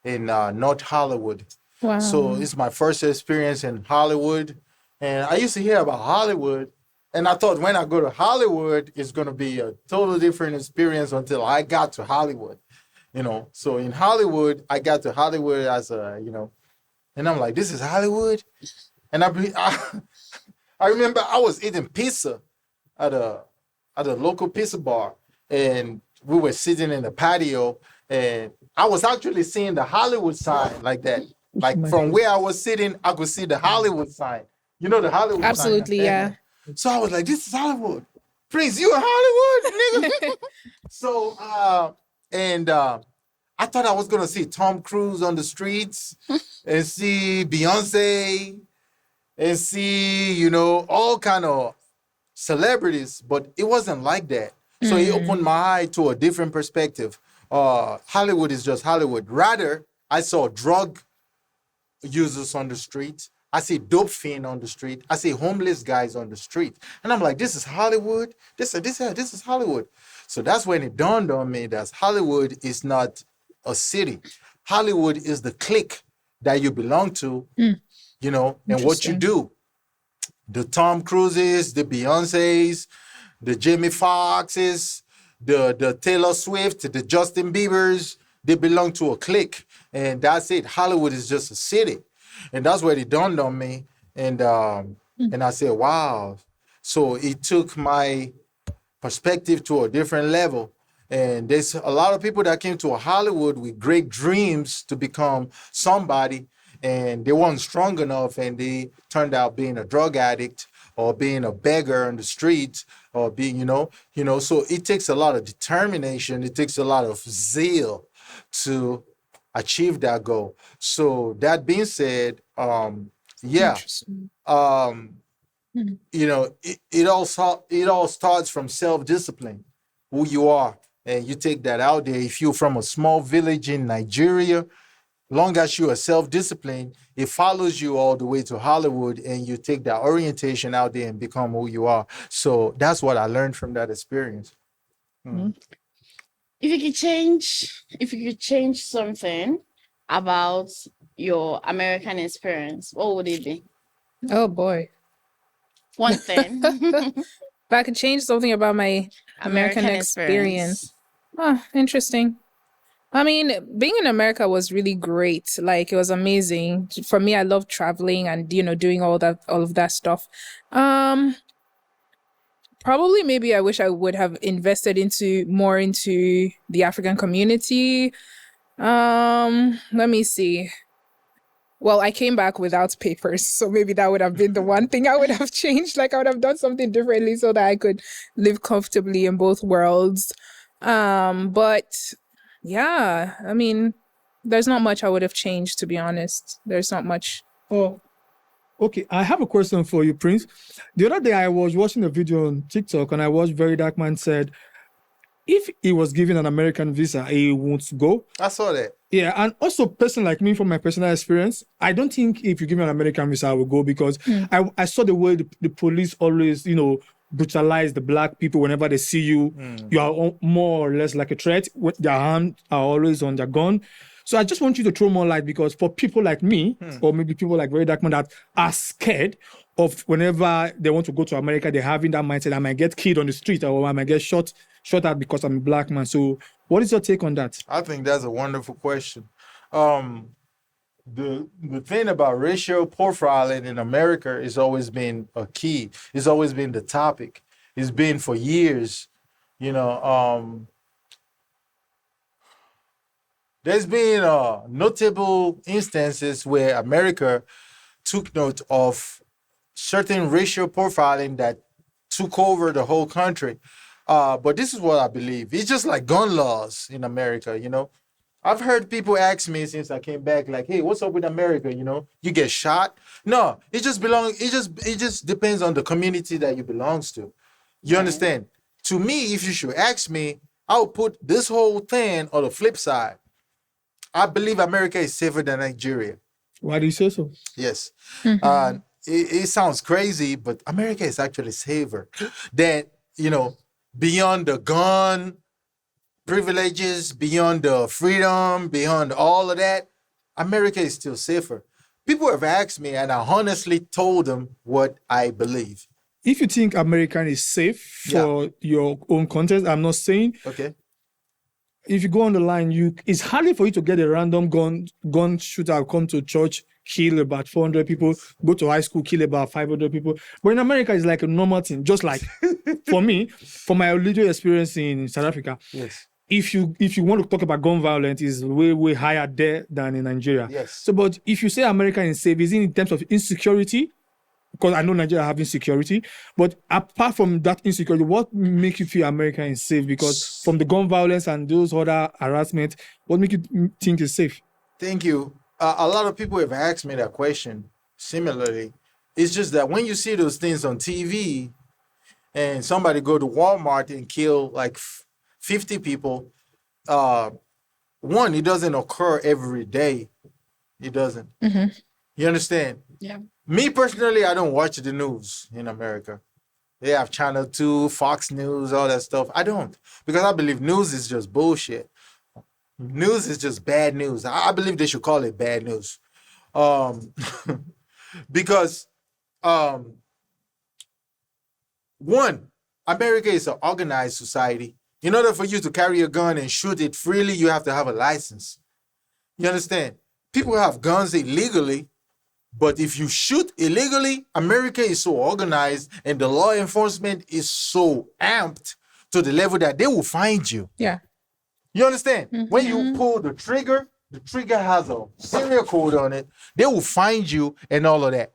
in North Hollywood. Wow. So it's my first experience in Hollywood. And I used to hear about Hollywood, and I thought when I go to Hollywood, it's going to be a totally different experience until I got to Hollywood, So in Hollywood, I got to Hollywood as and I'm like, this is Hollywood? And I remember I was eating pizza at a local pizza bar, and we were sitting in the patio, and I was actually seeing the Hollywood sign like that. Like from where I was sitting, I could see the Hollywood sign. The Hollywood Absolutely, sign. yeah. So I was like, this is Hollywood. Prince, you in Hollywood, nigga? So, I thought I was going to see Tom Cruise on the streets and see Beyonce and see, you know, all kind of celebrities, but it wasn't like that. So it opened my eye to a different perspective. Hollywood is just Hollywood. Rather, I saw drug users on the street. I see dope fiend on the street. I see homeless guys on the street. And I'm like, this is Hollywood. This is Hollywood. So that's when it dawned on me that Hollywood is not a city. Hollywood is the clique that you belong to, you know, and what you do. The Tom Cruises, the Beyoncés, the Jamie Foxxes, the Taylor Swift, the Justin Biebers, they belong to a clique. And that's it. Hollywood is just a city. And that's where it dawned on me. And I said, wow. So it took my perspective to a different level. And there's a lot of people that came to Hollywood with great dreams to become somebody, and they weren't strong enough, and they turned out being a drug addict or being a beggar on the street or being, you know. So it takes a lot of determination. It takes a lot of zeal to achieve that goal. So that being said, you know, it all starts from self-discipline, who you are, and you take that out there. If you're from a small village in Nigeria, long as you are self-disciplined, it follows you all the way to Hollywood, and you take that orientation out there and become who you are. So that's what I learned from that experience. If you could change something about your American experience, what would it be? Oh boy. One thing. If I could change something about my American experience. Oh, interesting. I mean, being in America was really great. Like, it was amazing. For me, I love traveling and, you know, doing all of that stuff. Probably maybe I wish I would have invested more into the African community. Let me see. Well, I came back without papers, so maybe that would have been the one thing I would have changed. Like, I would have done something differently so that I could live comfortably in both worlds. But yeah, I mean, there's not much I would have changed, to be honest. There's not much. Oh, okay. I have a question for you, Prince. The other day I was watching a video on TikTok, and I watched Very Dark Man said, if he was given an American visa, he won't go. I saw that. Yeah, and also, person like me, from my personal experience, I don't think if you give me an American visa, I will go, because I saw the way the police always, you know, brutalize the black people whenever they see you. You are more or less like a threat. Their hands are always on their gun. So I just want you to throw more light, because for people like me, or maybe people like Very Dark Man that are scared of whenever they want to go to America, they're having that mindset, I might get killed on the street, or I might get shot at because I'm a black man. So what is your take on that? I think that's a wonderful question. The thing about racial profiling in America has always been a key. It's always been the topic. It's been for years. You know, there's been notable instances where America took note of certain racial profiling that took over the whole country. But this is what I believe. It's just like gun laws in America, you know. I've heard people ask me since I came back, like, hey, what's up with America? You know, you get shot? No, it just depends on the community that you belongs to. You understand? To me, if you should ask me, I would put this whole thing on the flip side. I believe America is safer than Nigeria. Why do you say so? Yes. It sounds crazy, but America is actually safer than, you know, beyond the gun privileges, beyond the freedom, beyond all of that, America is still safer. People have asked me, and I honestly told them what I believe. If you think America is safe for your own context, I'm not saying. Okay. If you go on the line, it's hardly for you to get a random gun shooter, come to church, kill about 400 people, go to high school, kill about 500 people. But in America, it's like a normal thing. Just like for me, for my religious experience in South Africa, yes. If you want to talk about gun violence, is way, way higher there than in Nigeria. Yes. So, but if you say America is safe, is it in terms of insecurity, because I know Nigeria having security, but apart from that insecurity, what makes you feel America is safe? Because from the gun violence and those other harassment, what make you think is safe? Thank you. A lot of people have asked me that question similarly. It's just that when you see those things on TV and somebody go to Walmart and kill like 50 people, one, it doesn't occur every day. It doesn't. You understand? Yeah. Me personally, I don't watch the news in America. They have Channel 2, Fox News, all that stuff. I don't, because I believe news is just bullshit. News is just bad news. I believe they should call it bad news. Because one, America is an organized society. In order for you to carry a gun and shoot it freely, you have to have a license. You understand? People have guns illegally, but if you shoot illegally, America is so organized and the law enforcement is so amped to the level that they will find you. Yeah. You understand? When you pull the trigger has a serial code on it. They will find you and all of that.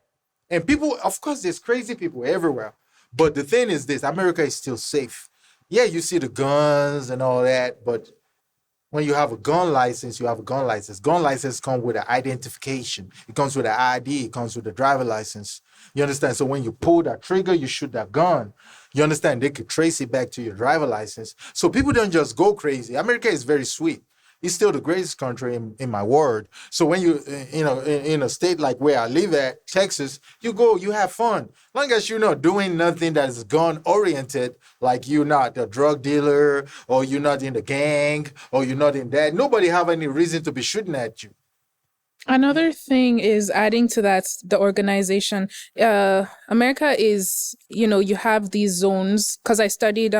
And people, of course, there's crazy people everywhere. But the thing is this, America is still safe. Yeah, you see the guns and all that, but when you have a gun license, you have a gun license. Gun license comes with an identification. It comes with an ID. It comes with a driver license. You understand? So when you pull that trigger, you shoot that gun. You understand? They could trace it back to your driver license. So people don't just go crazy. America is very sweet. It's still the greatest country in my world. So when you in a state like where I live at, Texas, you go, you have fun. Long as you're not doing nothing that is gun oriented, like you're not a drug dealer, or you're not in the gang, or you're not in that. Nobody have any reason to be shooting at you. Another thing is adding to that, the organization. America is, you have these zones, because I studied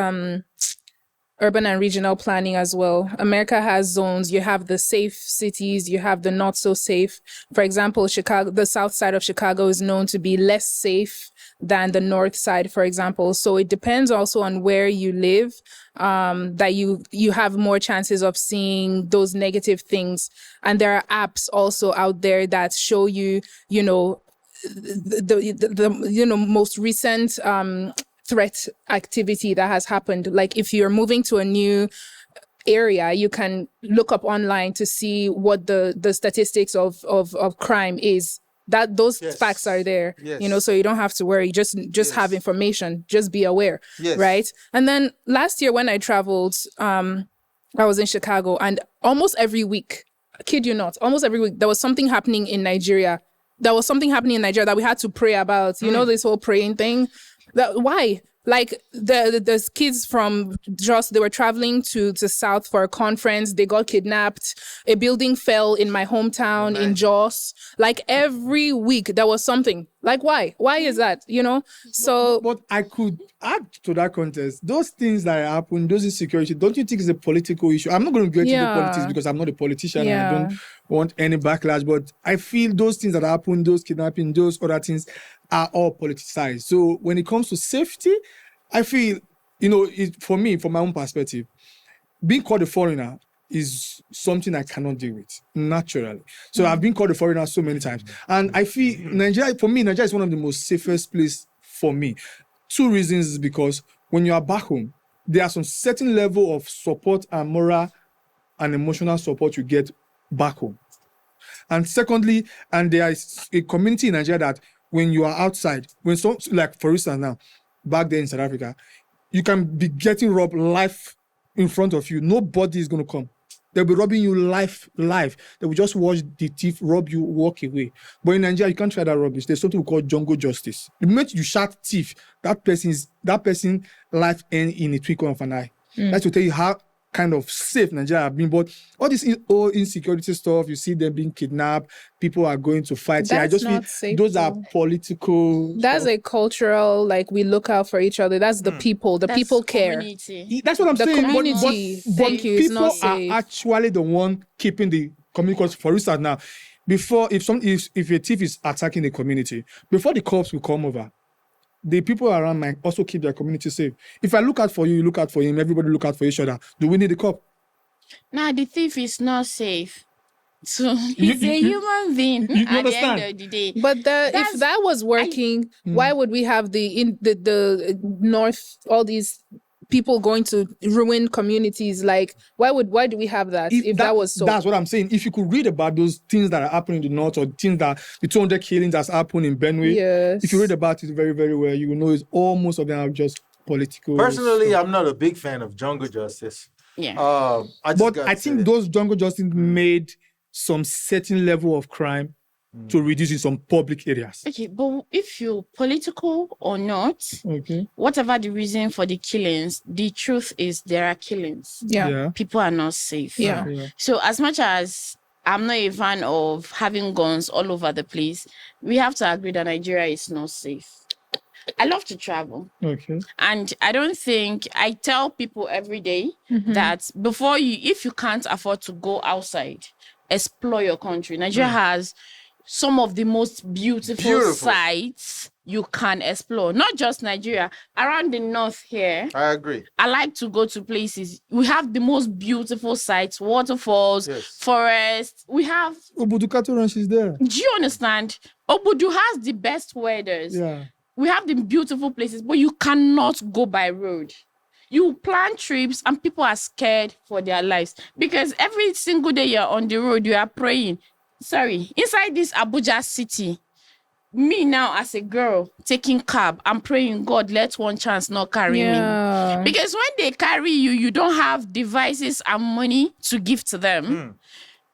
urban and regional planning as well. America has zones. You have the safe cities, you have the not so safe. For example, Chicago, the south side of Chicago is known to be less safe than the north side, for example. So it depends also on where you live, that you have more chances of seeing those negative things. And there are apps also out there that show you, the most recent threat activity that has happened. Like if you're moving to a new area, you can look up online to see what the statistics of crime is. That those facts are there, so you don't have to worry. Just have information. Just be aware, right? And then last year when I traveled, I was in Chicago, and almost every week, I kid you not, almost every week there was something happening in Nigeria. There was something happening in Nigeria that we had to pray about. You know, this whole praying thing. Why? Like the kids from Jos, they were traveling to South for a conference. They got kidnapped. A building fell in my hometown in Jos. Like every week there was something. Like why? Why is that? So. But I could add to that context. Those things that happen, those insecurity, don't you think it's a political issue? I'm not going to get into politics because I'm not a politician and I don't want any backlash. But I feel those things that happen, those kidnapping, those other things, are all politicized. So when it comes to safety, I feel, for me, from my own perspective, being called a foreigner is something I cannot deal with naturally. So I've been called a foreigner so many times. And I feel Nigeria is one of the most safest places for me. Two reasons is because when you are back home, there are some certain level of support and moral and emotional support you get back home. And secondly, and there is a community in Nigeria that when you are outside, like for instance now, back there in South Africa, you can be getting robbed live in front of you. Nobody is going to come. They'll be robbing you live. They will just watch the thief rob you, walk away. But in Nigeria, you can't try that rubbish. There's something we call jungle justice. The moment you shout thief, that person life ends in a twinkle of an eye. That's to tell you how kind of safe Nigeria have been. But all this insecurity stuff, you see them being kidnapped, people are going to fight. I just feel safe, those are political. That's a cultural, like we look out for each other. That's the people. The people care. That's what I'm saying. Community. But people are actually the one keeping the community. Because for instance now, before if a thief is attacking the community, before the cops will come over, the people around might also keep their community safe. If I look out for you, you look out for him, everybody look out for each other. Do we need the cop? Now, the thief is not safe. So he's a human being you at the understand? end of the day. But if That's- that was working, why would we have the North, all these people going to ruin communities? Like, why do we have that if that was so? That's what I'm saying. If you could read about those things that are happening in the north, or things that the 200 killings that's happened in Benue, Yes. if you read about it very, very well, you will know it's almost of them are just political. Personally, stuff. I'm not a big fan of jungle justice. yeah. I think those jungle justice made some certain level of crime to reduce in some public areas. Okay, but if you're political or not, Okay. whatever the reason for the killings, the truth is there are killings. Yeah. People are not safe. Yeah. So as much as I'm not a fan of having guns all over the place, we have to agree that Nigeria is not safe. I love to travel. Okay. And I don't think, I tell people every day that if you can't afford to go outside, explore your country. Nigeria has some of the most beautiful sites you can explore. Not just Nigeria, around the north here. I agree. I like to go to places. We have the most beautiful sites, waterfalls, forests. We have... Obudukato Ranch is there. Do you understand? Obudu has the best weathers. Yeah. We have the beautiful places, but you cannot go by road. You plan trips and people are scared for their lives because every single day you're on the road, you are praying. Sorry, inside this Abuja city, me now as a girl taking cab, I'm praying, God, let one chance not carry me. Because when they carry you, you don't have devices and money to give to them.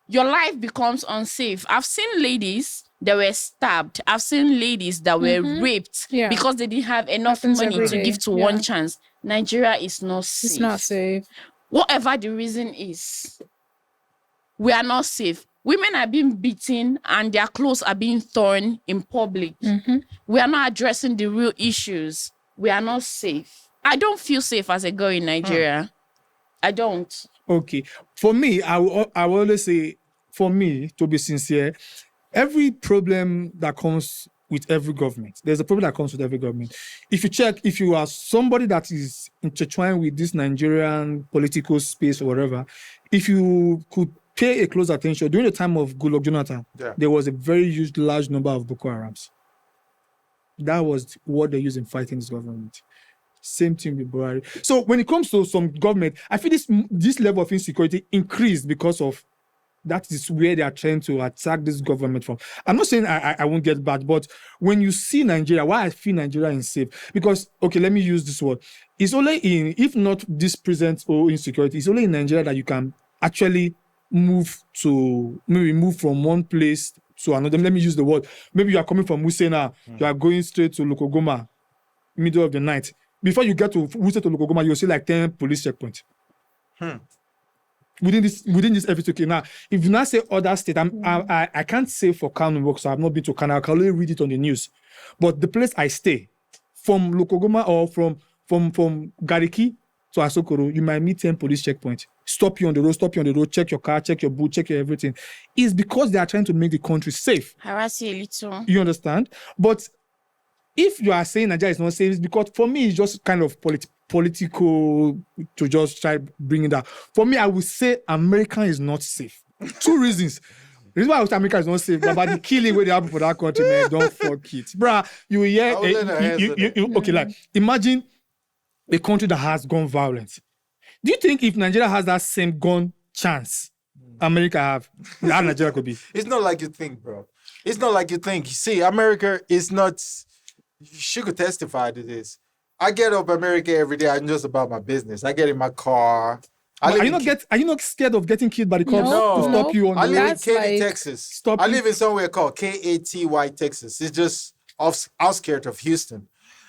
Your life becomes unsafe. I've seen ladies that were stabbed. I've seen ladies that were raped because they didn't have enough money to give to one chance. Nigeria is not safe. It's not safe. Whatever the reason is, we are not safe. Women are being beaten and their clothes are being torn in public. We are not addressing the real issues. We are not safe. I don't feel safe as a girl in Nigeria. I don't. Okay. For me, I will always say, for me, to be sincere, every problem that comes with every government, there's a problem that comes with every government. If you check, if you are somebody that is intertwined with this Nigerian political space or whatever, if you could pay a close attention, during the time of Goodluck Jonathan, there was a very huge, large number of Boko Harams. That was what they used in fighting this government. Same thing with Buhari. So when it comes to some government, I feel this level of insecurity increased because of that is where they are trying to attack this government from. I'm not saying I won't get bad, but when you see Nigeria, why I feel Nigeria is safe? Because, okay, let me use this word. It's only if not this present or insecurity, it's only in Nigeria that you can actually move from one place to another. Let me use the word. Maybe you are coming from Musena, you are going straight to Lokogoma, middle of the night. Before you get to Wuse to Lokogoma, you'll see like 10 police checkpoints. Within this episode, okay, now if you now say other state, I can't say for Kano work, so I've not been to Kano. I can only read it on the news. But the place I stay, from Lokogoma or from Gariki to Asokoro, you might meet 10 police checkpoints. Stop you on the road, check your car, check your boot, check your everything. It's because they are trying to make the country safe. Harass you a little. You understand? But if you are saying Nigeria is not safe, it's because for me, it's just kind of political to just try bringing that. For me, I would say America is not safe. 2 reasons. The reason why I would say America is not safe, but about the killing where they happen for that country, man, don't fuck it. Bruh, you hear, okay, like, imagine a country that has gun violence. Do you think if Nigeria has that same gun chance, America have, how Nigeria could be? It's not like you think, bro. It's not like you think. See, America is not... She could testify to this. I get up America every day. I'm just about my business. I get in my car. Are you not scared of getting killed by the cops to stop you on the I road? live in Katy, Texas. I live in somewhere called Katy, Texas. It's just outskirts of Houston.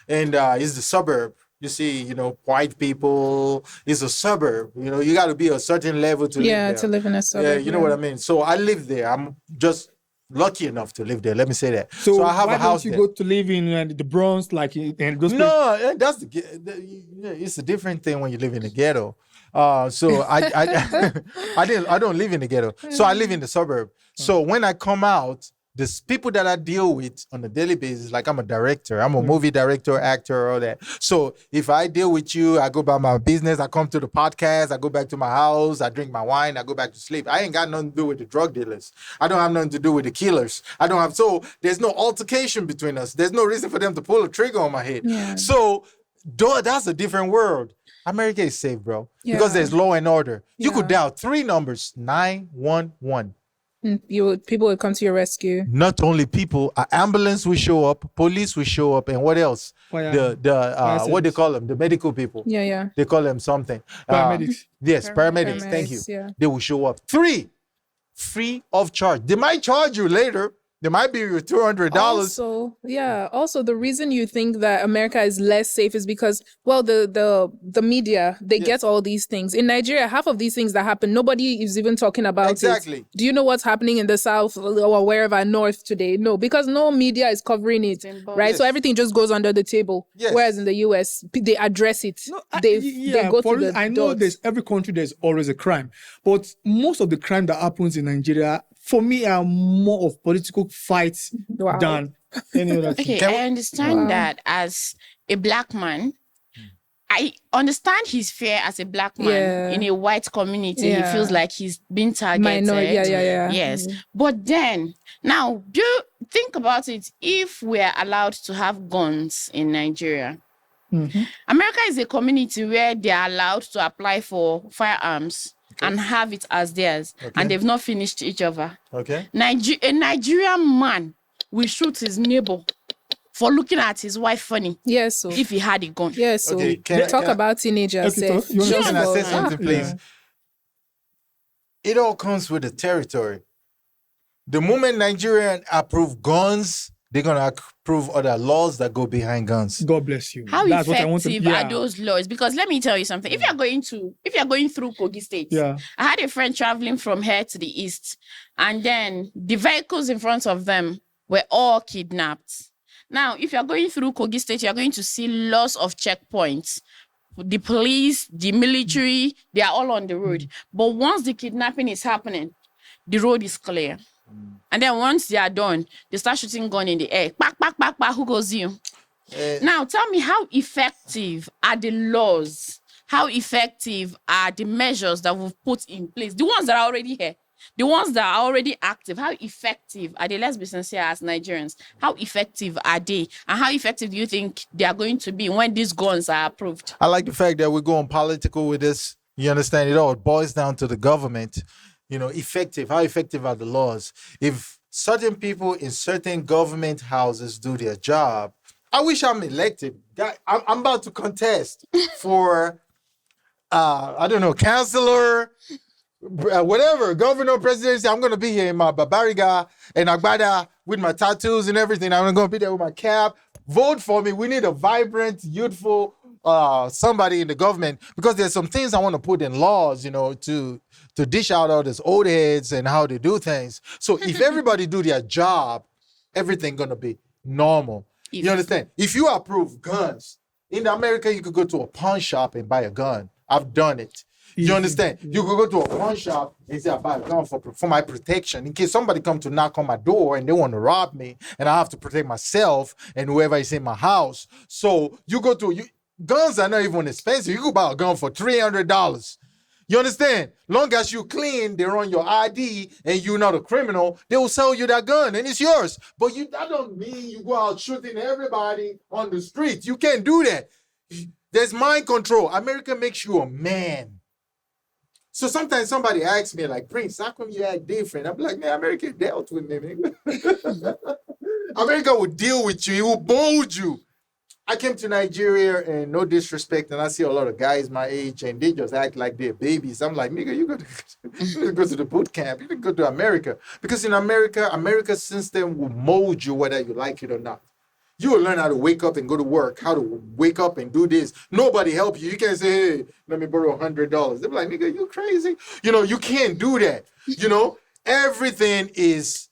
And it's the suburb. You see, white people. It's a suburb. You got to be a certain level to live there. To live in a suburb. Yeah, you know what I mean? So I live there. I'm just lucky enough to live there. Let me say that. So I have a house there. Why don't you go to live in the Bronx, like and those No, that's it's a different thing when you live in the ghetto. So I don't live in the ghetto. So I live in the suburb. So when I come out, the people that I deal with on a daily basis, like I'm a director, I'm a movie director, actor, all that. So if I deal with you, I go about my business, I come to the podcast, I go back to my house, I drink my wine, I go back to sleep. I ain't got nothing to do with the drug dealers. I don't have nothing to do with the killers. So there's no altercation between us. There's no reason for them to pull a trigger on my head. Yeah. So that's a different world. America is safe, bro, because there's law and order. You could dial 3 numbers, 911. People would come to your rescue. Not only people, an ambulance will show up, police will show up, and what else? What they call them? The medical people. Yeah. They call them something. Paramedics. Yes, paramedics. Thank you. Yeah. They will show up. 3, free of charge. They might charge you later. They might be your $200. Also, the reason you think that America is less safe is because, well, the media, they get all these things. In Nigeria, half of these things that happen, nobody is even talking about Exactly. it. Do you know what's happening in the South or wherever North today? No, because no media is covering it, right? Yes. So everything just goes under the table. Yes. Whereas in the US, they address it. They go to the I know dots. every country there's always a crime, but most of the crime that happens in Nigeria, for me, are more of political fights than any other thing. Okay, I understand that as a black man. I understand his fear as a black man in a white community. Yeah. He feels like he's been targeted. Minority, yeah. Yes. But then, now, do you think about it? If we're allowed to have guns in Nigeria, America is a community where they're allowed to apply for firearms and have it as theirs, and they've not finished each other. Okay. A Nigerian man will shoot his neighbor for looking at his wife funny Yes, so. if he had a gun. Yes, so. Okay, Talk about teenagers. Okay, safe. you Can I say for- something, please? It all comes with the territory. The moment Nigerians approve guns, they're gonna approve other laws that go behind guns. God bless you. How That's what I want to. effective are those laws? Because let me tell you something. If you're going through Kogi State, Yeah. I had a friend traveling from here to the east, and then the vehicles in front of them were all kidnapped. Now, if you're going through Kogi State, you're going to see lots of checkpoints. The police, the military, they are all on the road. But once the kidnapping is happening, the road is clear. And then once they are done, they start shooting gun in the air. Back, who goes you? Now, tell me, how effective are the laws? How effective are the measures that we've put in place? The ones that are already here. The ones that are already active, how effective are they? Let's be sincere as Nigerians. How effective are they? And how effective do you think they are going to be when these guns are approved? I like the fact that we're going political with this. You understand? It all boils down to the government. Effective. How effective are the laws? If certain people in certain government houses do their job, I wish I'm elected. I'm about to contest for, I don't know, councilor, whatever, governor, presidency. I'm going to be here in my babariga and agbada with my tattoos and everything. I'm going to be there with my cap. Vote for me. We need a vibrant, youthful somebody in the government, because there's some things I want to put in laws, to dish out all these old heads and how they do things. So if everybody do their job, everything going to be normal. You understand? If you approve guns, in America, you could go to a pawn shop and buy a gun. I've done it. You understand? You could go to a pawn shop and say, I buy a gun for my protection, in case somebody come to knock on my door and they want to rob me, and I have to protect myself and whoever is in my house. So guns are not even expensive. You could buy a gun for $300. You understand? Long as you clean, they run your ID, and you're not a criminal, they will sell you that gun, and it's yours. But that don't mean you go out shooting everybody on the street. You can't do that. There's mind control. America makes you a man. So sometimes somebody asks me, like, Prince, how come you act different? I'm like, man, America dealt with me, man. America will deal with you. He will mold you. I came to Nigeria, and no disrespect, and I see a lot of guys my age, and they just act like they're babies. I'm like, nigga, you got to go to the boot camp. You can go to America. Because in America, America's system will mold you whether you like it or not. You will learn how to wake up and go to work, how to wake up and do this. Nobody help you. You can't say, hey, let me borrow $100. They'll be like, nigga, you crazy? You can't do that. Everything is,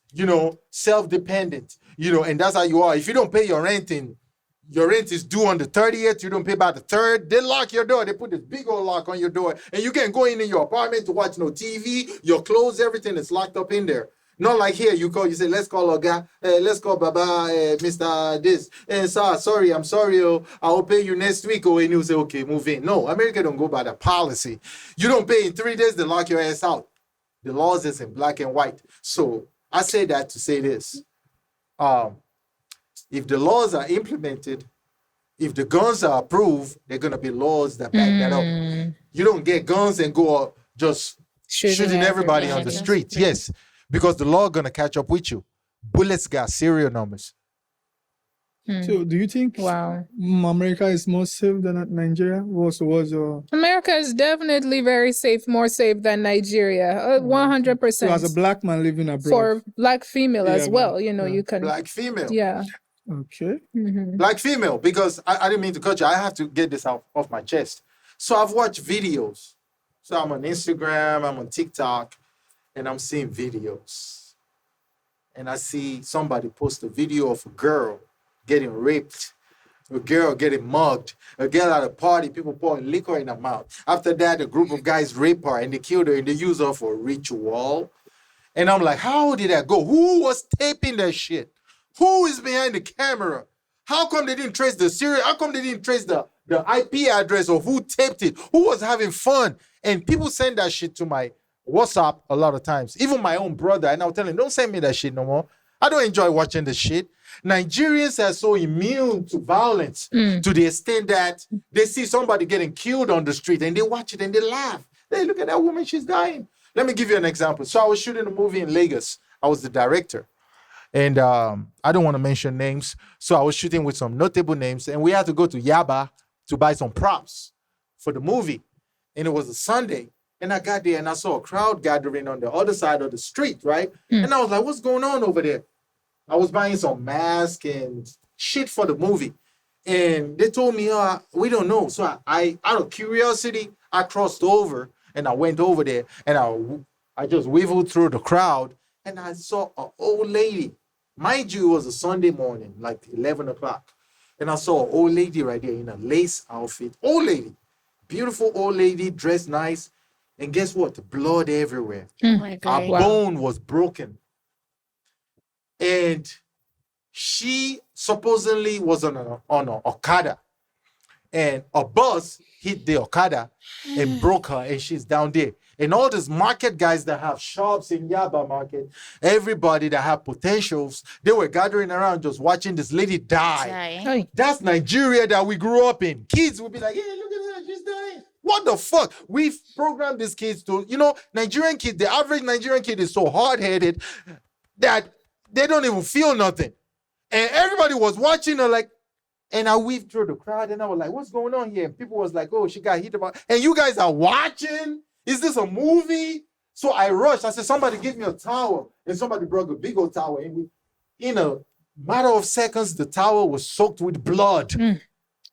self-dependent, and that's how you are. If you don't pay your rent is due on the 30th, you don't pay by the 3rd, they lock your door. They put this big old lock on your door, and you can't go in your apartment to watch no TV. Your clothes, everything is locked up in there. Not like here, you say, let's call Oga, let's call Baba, Mr. This. Sir, sorry, I'm sorry, I'll pay you next week. And you say, okay, move in. No, America don't go by the policy. You don't pay in 3 days, they lock your ass out. The laws is in black and white. So I say that to say this. If the laws are implemented, if the guns are approved, there are going to be laws that back that up. You don't get guns and go just shooting everybody on the street. Yes, because the law going to catch up with you. Bullets got serial numbers. So do you think America is more safe than Nigeria? America is definitely very safe, more safe than Nigeria. 100%. So as a black man living abroad. For black female as well, you can. Black female. Yeah. Okay. Black female, because I didn't mean to cut you. I have to get this off my chest. So I've watched videos. So I'm on Instagram, I'm on TikTok, and I'm seeing videos. And I see somebody post a video of a girl getting raped, a girl getting mugged, a girl at a party, people pouring liquor in her mouth. After that, a group of guys rape her and they killed her and they use her for ritual. And I'm like, how did that go? Who was taping that shit? Who is behind the camera? How come they didn't trace the serial? How come they didn't trace the IP address of who taped it? Who was having fun? And people send that shit to my WhatsApp a lot of times. Even my own brother. And I'll tell him, don't send me that shit no more. I don't enjoy watching the shit. Nigerians are so immune to violence to the extent that they see somebody getting killed on the street and they watch it and they laugh. Hey, look at that woman, she's dying. Let me give you an example. So I was shooting a movie in Lagos. I was the director. And I don't want to mention names. So I was shooting with some notable names. And we had to go to Yaba to buy some props for the movie. And it was a Sunday. And I got there and I saw a crowd gathering on the other side of the street, right? And I was like, what's going on over there? I was buying some masks and shit for the movie. And they told me, we don't know. So I out of curiosity, I crossed over and I went over there and I just weaseled through the crowd and I saw an old lady. Mind you, it was a Sunday morning, like 11 o'clock. And I saw an old lady right there in a lace outfit. Old lady. Beautiful old lady, dressed nice. And guess what? Blood everywhere. Oh my God. Her bone was broken. And she supposedly was on an Okada. And a bus hit the Okada and broke her. And she's down there. And all these market guys that have shops in Yaba Market, everybody that have potentials, they were gathering around just watching this lady die. That's Nigeria that we grew up in. Kids would be like, hey, look at her, she's dying. What the fuck? We've programmed these kids to, Nigerian kids, the average Nigerian kid is so hard-headed that they don't even feel nothing. And everybody was watching her like, and I weaved through the crowd and I was like, what's going on here? And people was like, oh, she got hit about, and you guys are watching? Is this a movie? So I rushed. I said, somebody give me a towel. And somebody brought a big old towel. And in a matter of seconds, the towel was soaked with blood.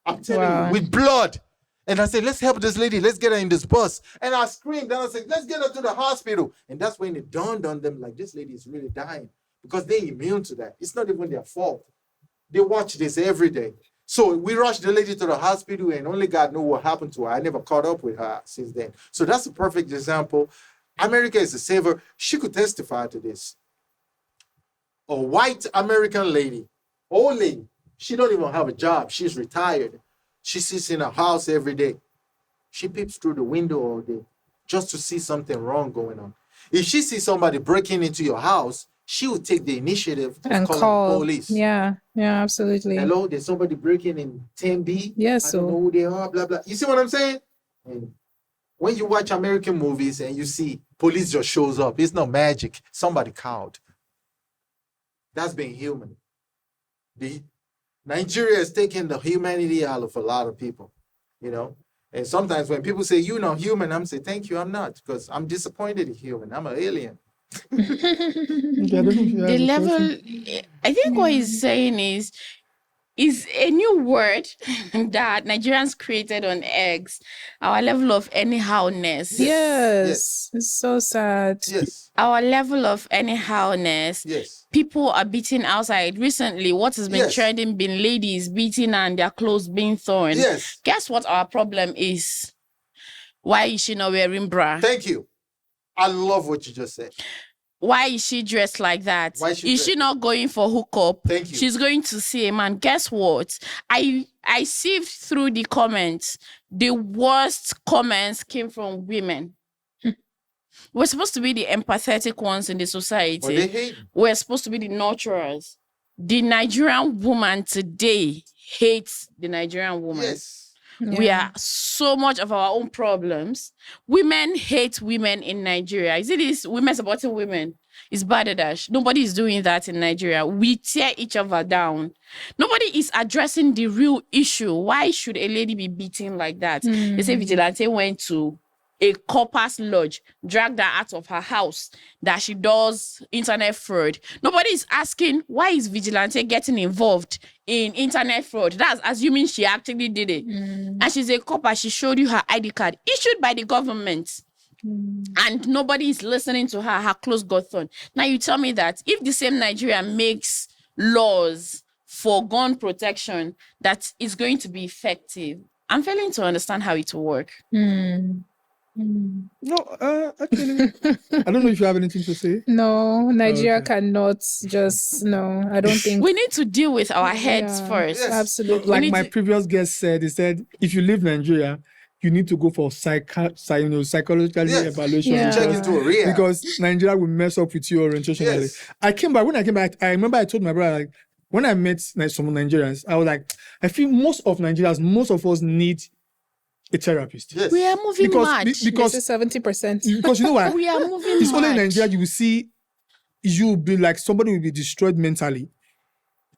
I'm telling you, with blood. And I said, let's help this lady. Let's get her in this bus. And I screamed. And I said, let's get her to the hospital. And that's when it dawned on them, like, this lady is really dying. Because they're immune to that. It's not even their fault. They watch this every day. So we rushed the lady to the hospital and only God knew what happened to her. I never caught up with her since then. So that's a perfect example. America is a saver. She could testify to this. A white American lady, old lady, she don't even have a job. She's retired. She sits in her house every day. She peeps through the window all day just to see something wrong going on. If she sees somebody breaking into your house, she would take the initiative to call the police. Yeah, absolutely. Hello, there's somebody breaking in 10B. Yes, I don't know who they are, blah, blah. You see what I'm saying? And when you watch American movies and you see police just shows up, it's not magic. Somebody cowed. That's being human. Nigeria has taken the humanity out of a lot of people, And sometimes when people say, you're not human, I'm saying, thank you, I'm not. Because I'm disappointed in human. I'm an alien. The level, I think what he's saying is a new word that Nigerians created on X. Our level of anyhowness. Yes. It's so sad. Yes. Our level of anyhowness. Yes. People are beating outside. Recently, what has been trending been ladies beating and their clothes being torn. Yes. Guess what our problem is? Why is she not wearing bra? Thank you. I love what you just said. why is she dressed like that? Why is she dressed? not going for hookup? Thank you. She's going to see a man. Guess what? I sieved through the comments. The worst comments came from women. We're supposed to be the empathetic ones in the society. But they hate. We're supposed to be the nurturers. The Nigerian woman today hates the Nigerian woman. Yes. We are so much of our own problems. Women hate women in Nigeria. Is it this women supporting women? It's bad. Nobody is doing that in Nigeria. We tear each other down. Nobody is addressing the real issue. Why should a lady be beaten like that? They say Vigilante went to a corpus lodge, dragged her out of her house, that she does internet fraud. Nobody is asking, why is Vigilante getting involved in internet fraud? That's assuming she actually did it. And she's a copper. She showed you her ID card issued by the government. And nobody is listening to her. Her clothes got torn. Now you tell me that if the same Nigeria makes laws for gun protection that is going to be effective, I'm failing to understand how it will work. No, actually, I don't know if you have anything to say. No, Nigeria cannot just, no, I don't think. We need to deal with our heads first. Yes. Absolutely. Like my previous guest said, he said, if you leave Nigeria, you need to go for psychological evaluation. Yeah. Check into a rehab. Because Nigeria will mess up with your orientation. Yes. When I came back, I remember I told my brother, like, when I met some Nigerians, I was like, I feel most of us need a therapist. Yes. We are moving mad. Because This is 70%. because you know what? We are moving It's only in mad. Nigeria you will see you will be like somebody will be destroyed mentally.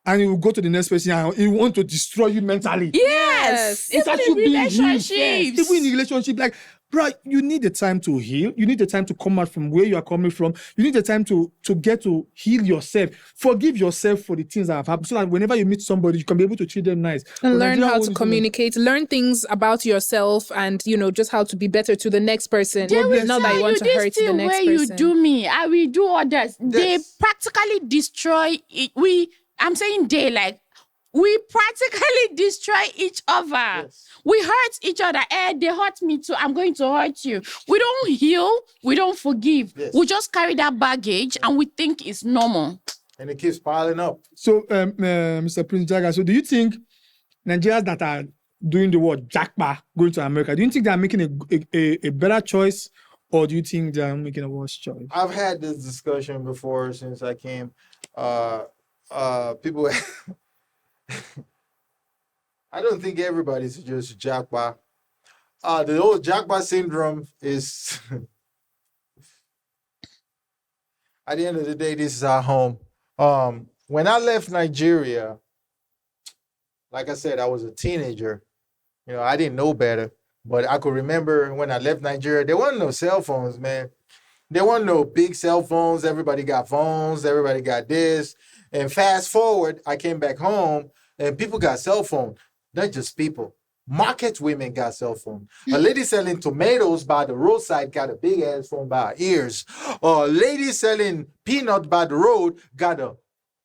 And you will go to the next person and he want to destroy you mentally. Yes. It's Even actually in being healed relationships. first. Even in relationship, like, bro, you need the time to heal. You need the time to come out from where you are coming from. You need the time to get to heal yourself. Forgive yourself for the things that have happened so that whenever you meet somebody, you can be able to treat them nice. And But learn Nigeria how to always- communicate, learn things about yourself and, just how to be better to the next person. They will Not that tell you want to this hurt the thing next where person. you do me, I will do others. They Yes. practically destroy it. I'm saying they, like, we practically destroy each other. Yes. We hurt each other. They hurt me too. I'm going to hurt you. We don't heal. We don't forgive. Yes. We just carry that baggage and we think it's normal. And it keeps piling up. So, Mr. Prince Jaga, so do you think Nigerians that are doing the word jackpot going to America, do you think they are making a better choice or do you think they are making a worse choice? I've had this discussion before since I came. People I don't think everybody's just jackpot. The old jackpot syndrome is at the end of the day, this is our home. When I left Nigeria, like I said, I was a teenager. I didn't know better. But I could remember when I left Nigeria, there weren't no cell phones, man. There weren't no big cell phones. Everybody got phones. Everybody got this. And fast forward, I came back home and people got cell phone. Not just people. Market women got cell phone. A lady selling tomatoes by the roadside got a big ass phone by her ears. A lady selling peanut by the road got a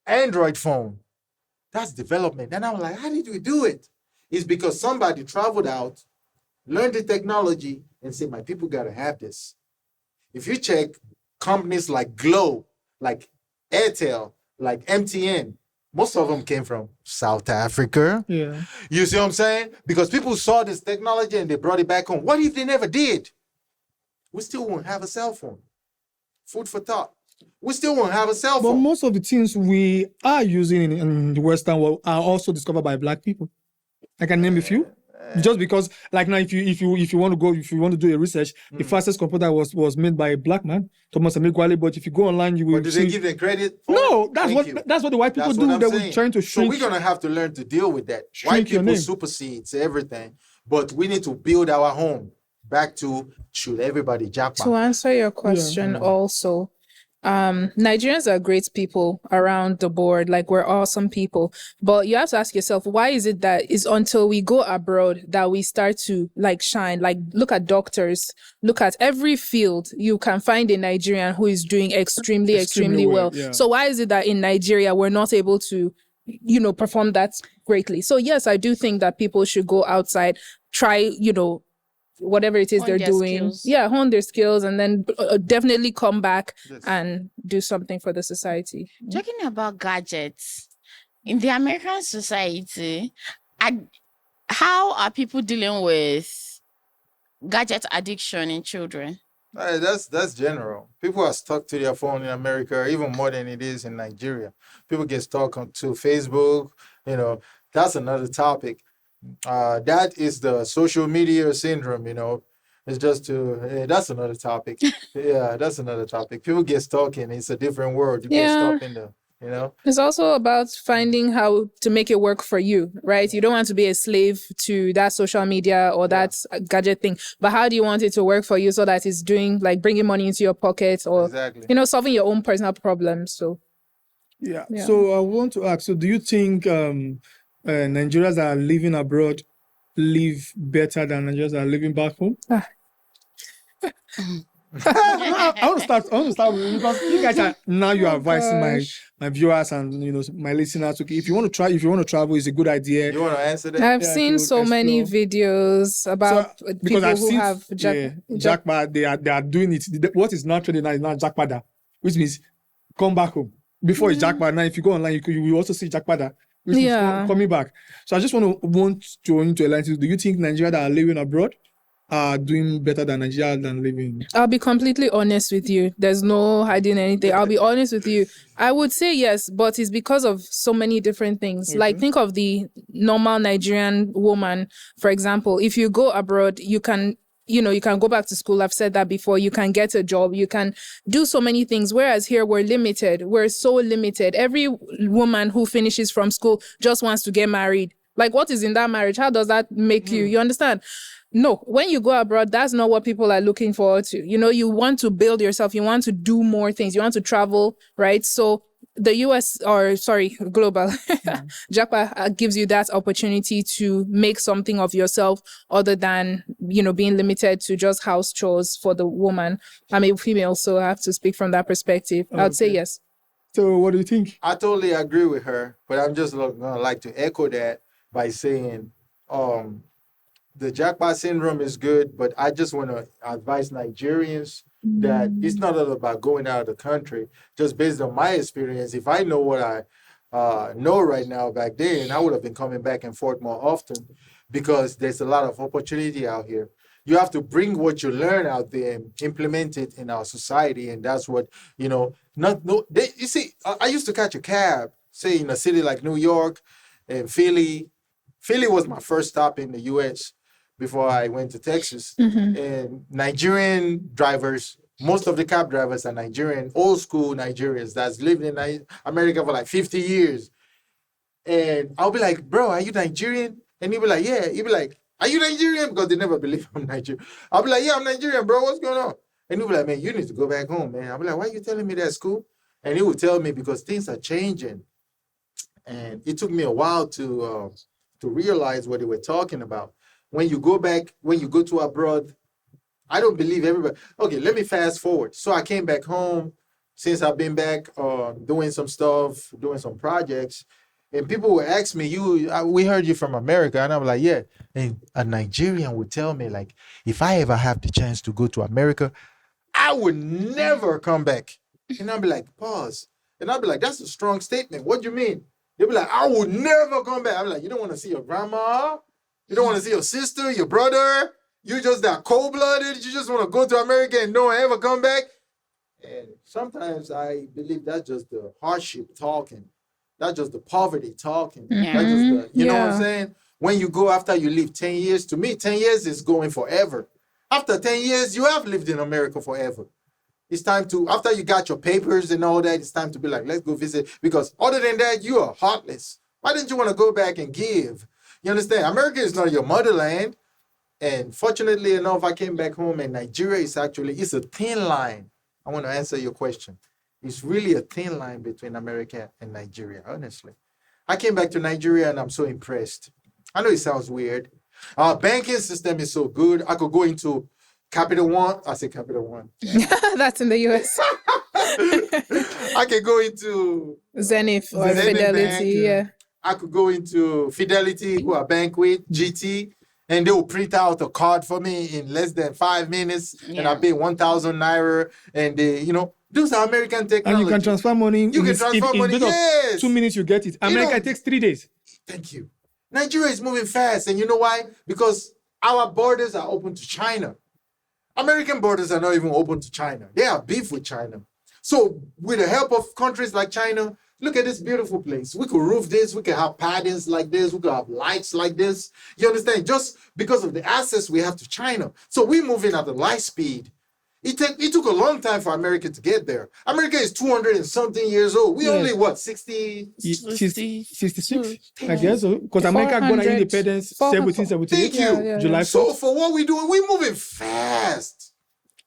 Android phone. That's development. And I was like, how did we do it? It's because somebody traveled out, learned the technology, and said, my people got to have this. If you check companies like Glow, like Airtel, like MTN, most of them came from South Africa. Yeah. You see what I'm saying? Because people saw this technology and they brought it back home. What if they never did? We still won't have a cell phone. Food for thought. We still won't have a cell But phone. most of the things we are using in the Western world are also discovered by Black people. I can name a few. Just because, like now, if you want to do a research, the fastest computer was made by a Black man, Thomas Amigwale. But if you go online, you will But do see. they give them credit? For No, it? that's Thank you. what the white people That's do. what I'm They were saying. trying to So shrink. we're gonna have to learn to deal with that. Shrink White your people name. supersedes everything, but we need to build our home back to should everybody jackpot. To answer your question also, Nigerians are great people around the board. Like, we're awesome people. But you have to ask yourself, why is it that it's until we go abroad that we start to shine? Like, look at doctors, look at every field. You can find a Nigerian who is doing extremely well. Yeah. So why is it that in Nigeria we're not able to, perform that greatly? So yes, I do think that people should go outside, try, whatever it is Hone they're their doing. skills. Yeah, hone their skills and then definitely come back Yes. and do something for the society. Talking about gadgets in the American society, how are people dealing with gadget addiction in children? That's general. People are stuck to their phone in America, even more than it is in Nigeria. People get stuck onto Facebook. You know, that's another topic. That is the social media syndrome. You know, it's just that's another topic. Yeah, that's another topic. People get stuck in it's a different world. You get Yeah. stuck in the. You know, It's also about finding how to make it work for you, right? You don't want to be a slave to that social media or that gadget thing, but how do you want it to work for you so that it's doing like bringing money into your pocket or, exactly. you know, solving your own personal problems. So, Yeah. Yeah. So I want to ask, so do you think Nigerians that are living abroad live better than Nigerians that are living back home? I want to start with you because you guys are now you're advising my viewers and my listeners. Okay, if you want to travel, it's a good idea. You want to answer that? I've Yeah, seen to so many explore. videos about Because people I've who seen have jackpot, they are doing it. What is not trending now is not jackpot, which means come back home. Before it's jackpot, now if you go online, you will also see jackpot, which means coming back. So I just want to enlighten. Do you think Nigeria that are living abroad are doing better than Nigeria than living? I'll be completely honest with you. There's no hiding anything. I'll be honest with you. I would say yes, but it's because of so many different things. Like think of the normal Nigerian woman, for example. If you go abroad, you can go back to school. I've said that before. You can get a job. You can do so many things. Whereas here we're limited. We're so limited. Every woman who finishes from school just wants to get married. Like what is in that marriage? How does that make you? You understand? No, when you go abroad, that's not what people are looking forward to. You know, you want to build yourself. You want to do more things. You want to travel, right? So the global JAPA gives you that opportunity to make something of yourself other than, being limited to just house chores for the woman. I'm a female, so I have to speak from that perspective. I'd say yes. So what do you think? I totally agree with her, but I'm just gonna like to echo that by saying, the jackpot syndrome is good, but I just want to advise Nigerians that it's not all about going out of the country. Just based on my experience, if I know what I know right now back then, I would have been coming back and forth more often because there's a lot of opportunity out here. You have to bring what you learn out there and implement it in our society, and that's what you see. I used to catch a cab, say in a city like New York and Philly. Philly was my first stop in the U.S. before I went to Texas. And Nigerian drivers, most of the cab drivers are Nigerian, old school Nigerians that's lived in America for like 50 years. And I'll be like, bro, are you Nigerian? And he'll be like, yeah. He'll be like, are you Nigerian? Because they never believe I'm Nigerian. I'll be like, yeah, I'm Nigerian, bro. What's going on? And he'll be like, man, you need to go back home, man. I'll be like, why are you telling me that's cool? And he will tell me because things are changing. And it took me a while to realize what they were talking about. When you go to abroad, I don't believe everybody. Okay, let me fast forward. So I came back home since I've been back doing some stuff, doing some projects. And people would ask me, we heard you from America. And I'm like, yeah. And a Nigerian would tell me, like, if I ever have the chance to go to America, I would never come back. And I'll be like, pause. And I'll be like, that's a strong statement. What do you mean? They'll be like, I would never come back. I'm like, you don't want to see your grandma? You don't want to see your sister, your brother? You just that cold-blooded? You just want to go to America and don't ever come back? And sometimes I believe that's just the hardship talking. That's just the poverty talking. That's just you know what I'm saying? When you go after you live 10 years, to me, 10 years is going forever. After 10 years, you have lived in America forever. It's time to, after you got your papers and all that, it's time to be like, let's go visit. Because other than that, you are heartless. Why didn't you want to go back and give? You understand? America is not your motherland. And fortunately enough, I came back home and Nigeria is it's a thin line. I want to answer your question. It's really a thin line between America and Nigeria, honestly. I came back to Nigeria and I'm so impressed. I know it sounds weird. Our banking system is so good. I could go into Capital One. I say Capital One. That's in the US. I could go into Zenith or Fidelity. Bank. I could go into Fidelity, who I bank with, GT, and they will print out a card for me in less than 5 minutes, and I Yeah. pay 1,000 naira, and they, those are American technology. And you can transfer money. You can transfer money, in bit yes. of 2 minutes, you get it. America takes 3 days. Thank you. Nigeria is moving fast, and you know why? Because our borders are open to China. American borders are not even open to China. They have beef with China. So with the help of countries like China, look at this beautiful place. We could roof this, we could have patterns like this, we could have lights like this. You understand? Just because of the access we have to China. So we're moving at a light speed. It took a long time for America to get there. America is 200 and something years old. We only, 60? 66, I guess. Because America got 400, independence 1778. Thank you. Yeah. July 4th. So for what we're doing, we're moving fast.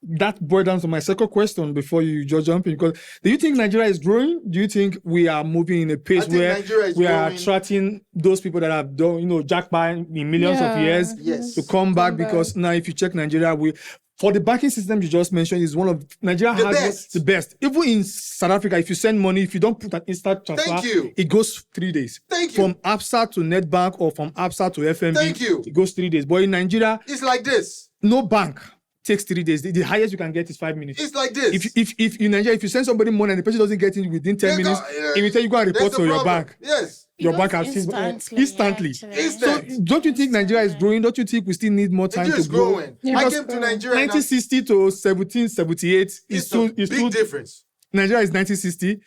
That boils down to my second question before you just jump in. Because do you think Nigeria is growing? Do you think we are moving in a pace think where Nigeria is we are growing. attracting those people that have done, jackpot in millions of years Yes. to come back? Because now, if you check Nigeria, for the banking system you just mentioned, is one of Nigeria The has best. the best. Even in South Africa, if you send money, if you don't put an instant transfer, Thank you. it goes 3 days. Thank you. From ABSA to Netbank or from ABSA to FMB, Thank you. it goes 3 days. But in Nigeria, It's like this. no bank takes 3 days. The highest you can get is 5 minutes. It's like this. If in Nigeria, if you send somebody money and the person doesn't get it within 10 minutes, it will tell you go and report That's the to your problem. bank. Yes. Your It bank goes has seen instantly, instantly. actually. So Instant. don't you think Nigeria is growing? Don't you think we still need more time Nigeria is to grow? growing. Yeah. I Because came to Nigeria. and 1960 to 1778 is It's a still big difference. Nigeria is 1960,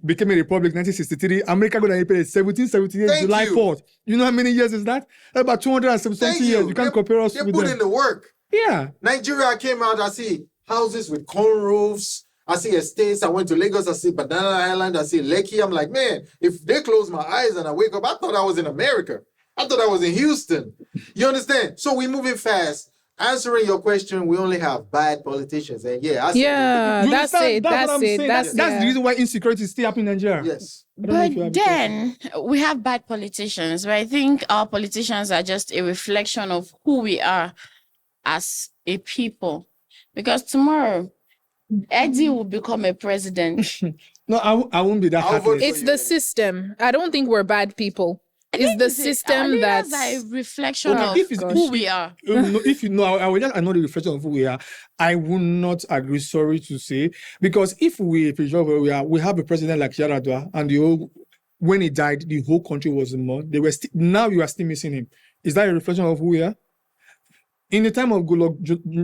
became a republic 1963. America got an independence 1778 Thank July you. 4th. You know how many years is that? About 270 Thank years. you. You can't compare us They with put them. in the work. Yeah. Nigeria, I came out, I see houses with cone roofs. I see estates. I went to Lagos. I see Banana Island. I see Lekki. I'm like, man, if they close my eyes and I wake up, I thought I was in America. I thought I was in Houston. You understand? So we're moving fast. Answering your question, we only have bad politicians. And yeah, I see Yeah, You that's understand? it. That's That's what I'm it. saying. That's That's the reason why insecurity is still happening in Nigeria. Yes. I don't know if you But have a then we have bad politicians. But I think our politicians are just a reflection of who we are as a people. Because tomorrow, Eddy will become a president. No, I won't be that I'll vote happy. for It's you, the Eddy. system. I don't think we're bad people. I It's think the our system leaders that's are a reflection Okay, of if it's- who we are. No, if you know, I will just another reflection of who we are. I will not agree. Sorry to say, because if we where we are, we have a president like Yaradua, and when he died, the whole country was in mud. They were now you are still missing him. Is that a reflection of who we are? In the time of Goodluck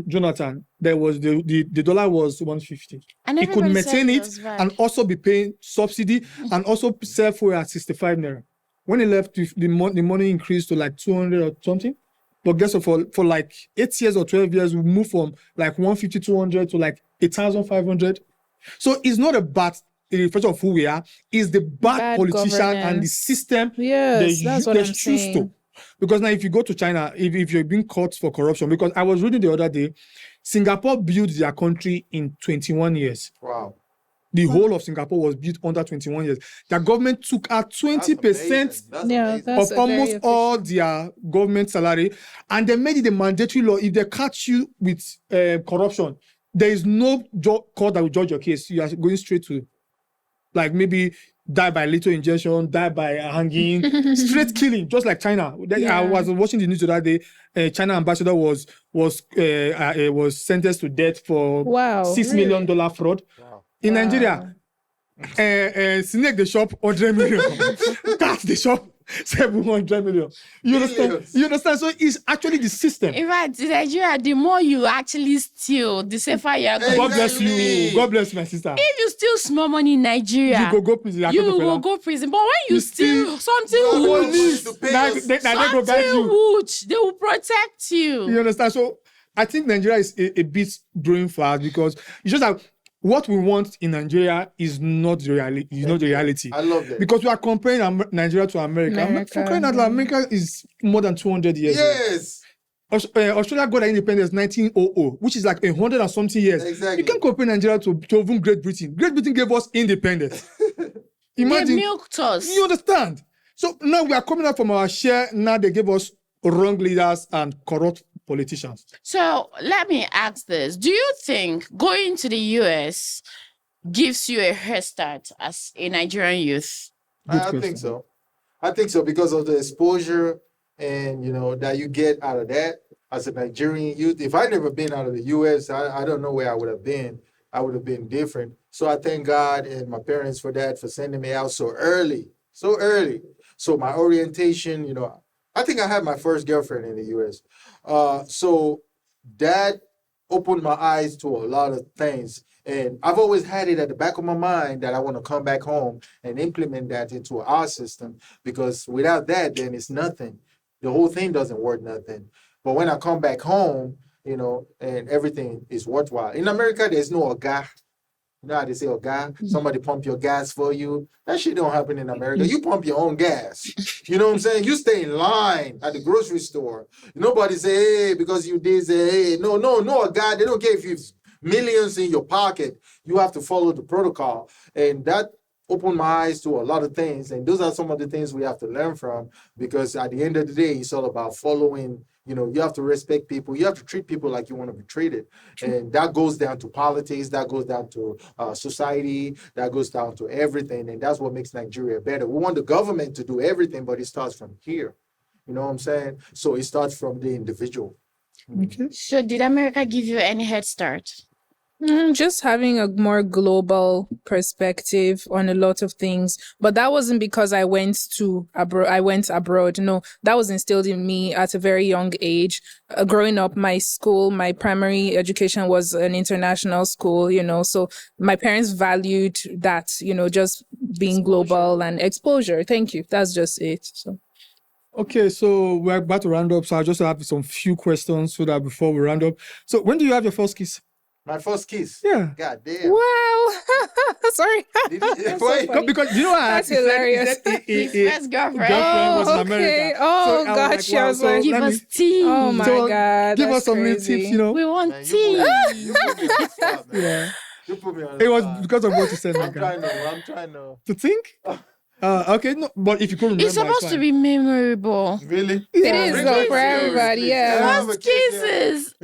Jonathan, there was the dollar was 150. And He could everybody said maintain it was bad. and also be paying subsidy and also sell fuel at 65 naira. When he left, the money increased to like 200 or something. But guess what? For like 8 years or 12 years, we moved from like 150, 200 to like 1,500. So it's not a reflection of who we are. It's the bad politician and the governance. system Yes, that's what I'm choose saying. to. Because now, if you go to China, if you're being caught for corruption, because I was reading the other day, Singapore built their country in 21 years. Wow. The whole of Singapore was built under 21 years. The government took out 20% Yeah, that's of a almost very all their government salary, and they made it a mandatory law. If they catch you with corruption, there is no court that will judge your case. You are going straight to, like, maybe die by lethal injection, die by hanging, straight killing, just like China. I was watching the news the other day. China ambassador was sentenced to death for $6 million fraud. Wow. In Nigeria, Snake the shop 100 million, Cat the shop 700 million. You understand? Millions. You understand? So it's actually the system. In fact, in Nigeria, the more you actually steal, the safer you are going. God bless you. Exactly. God bless you, my sister. If you steal small money in Nigeria, You go prison. you will go prison. But when you steal something Police huge, to pay Now us. they go guide you. something huge, they will protect you. You understand? So I think Nigeria is a bit growing fast because it's just that what we want in Nigeria is not the reality. Is not the reality. I love that. Because we are comparing Nigeria to America. For crying out loud, America is more than 200 years old. Yes. Australia got their independence 1900, which is like 100 and something years. Exactly. You can't compare Nigeria to even Great Britain. Great Britain gave us independence. They Imagine. milked us. You understand? So now we are coming out from our share. Now they gave us wrong leaders and corrupt politicians. So let me ask this. Do you think going to the US gives you a head start as a Nigerian youth? I think so. I think so because of the exposure and that you get out of that as a Nigerian youth. If I never been out of the U.S., I don't know where I would have been. I would have been different. So I thank God and my parents for that, for sending me out so early, so early. So my orientation, I think I had my first girlfriend in the U.S. So that opened my eyes to a lot of things. And I've always had it at the back of my mind that I want to come back home and implement that into our system, because without that, then it's nothing. The whole thing doesn't work nothing. But when I come back home, and everything is worthwhile. In America, there's no guy. You know how they say, oh, God, somebody pump your gas for you. That shit don't happen in America. You pump your own gas. You know what I'm saying? You stay in line at the grocery store. Nobody say, hey, because you did say, hey. No, God, they don't give you millions in your pocket. You have to follow the protocol. And that opened my eyes to a lot of things. And those are some of the things we have to learn from, because at the end of the day, it's all about following. You have to respect people. You have to treat people like you want to be treated. And that goes down to politics. That goes down to society. That goes down to everything. And that's what makes Nigeria better. We want the government to do everything, but it starts from here. You know what I'm saying? So it starts from the individual. Okay. So did America give you any head start? Just having a more global perspective on a lot of things. But that wasn't because I went abroad. No, that was instilled in me at a very young age. Growing up, my primary education was an international school, so my parents valued that, just being global and exposure. Thank you. That's just it. So. Okay, so we're about to round up. So I just have some few questions so that before we round up. So when do you have your first kiss? My first kiss. Yeah. God damn. Wow. Sorry. Wait, because you know what? That's hilarious. His first girlfriend. Was in okay. America. Oh, So I gotcha. was like, wow, so Give let me- us tea. Oh my So, God. give that's us some little crazy. tips, We want Man, tea. you put me on the spot, man. Yeah. You put me on the It was spot. because of what you said, my I'm guy. trying to. To think? Okay, no, but if you could remember, It's supposed to be memorable. Really? It is Bring though me for to everybody. please. Yeah. Can I have a First kiss, kisses.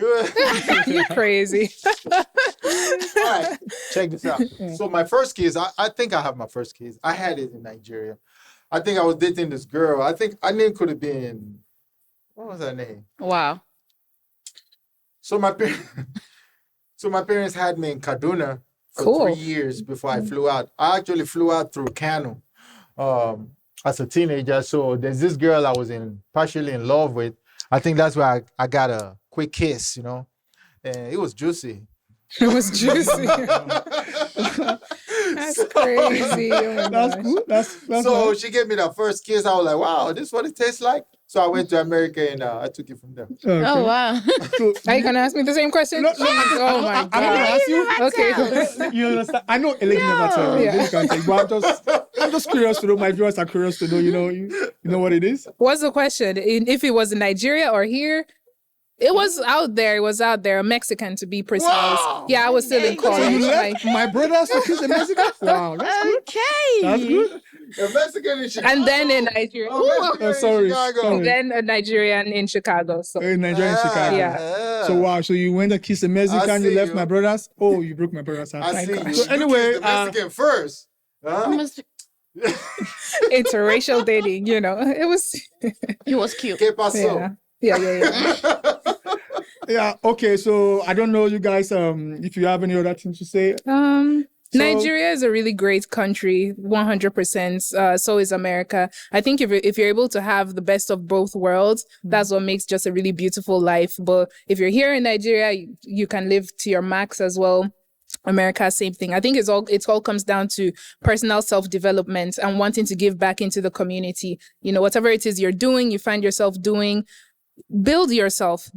You're crazy. All right, check this out. So my first kiss, I think I have my first kiss. I had it in Nigeria. I think I was dating this girl. I think her name could have been, what was her name? Wow. So my parents had me in Kaduna for Cool. 3 years before I flew out. I actually flew out through Kano as a teenager. So there's this girl I was partially in love with. I think that's why I got a quick kiss, and it was juicy. It was juicy. That's crazy. Oh my That's gosh. cool. That's So nice. she gave me that first kiss. I was like, wow, this is what it tastes like. So I went to America and I took it from there. Okay. Oh, wow. So, Are you gonna ask me the same question? No, Please. Oh my I'm gonna God. ask you. Okay. You understand? I know Eleni never told you. Yeah. You can't take, but I'm just curious to know. My viewers are curious to know. You know what it is. What's the question? If it was in Nigeria or here? It was out there. It was out there. A Mexican, to be precise. Wow. Yeah, I was still in So So you college. left my brothers to kiss a Mexican? Wow, that's good. Okay. That's good. A Mexican in Chicago. And then in Nigeria. Oh, Mexican in sorry, Chicago. sorry. And then a Nigerian in Chicago. So In Nigeria, in Chicago. Yeah. So wow, so you went to kiss a Mexican, you see left you. my brothers. Oh, you broke my brothers' heart. I Thank see God. you. So You anyway, kissed the Mexican first. Huh? Must- interracial dating, It was He was cute. ¿Qué pasó? yeah. yeah, okay. So I don't know, you guys. If you have any other things to say. So- Nigeria is a really great country, 100%. So is America. I think if you're able to have the best of both worlds, that's what makes just a really beautiful life. But if you're here in Nigeria, you can live to your max as well. America, same thing. I think it all comes down to personal self-development and wanting to give back into the community. Whatever it is you're doing, you find yourself doing, build yourself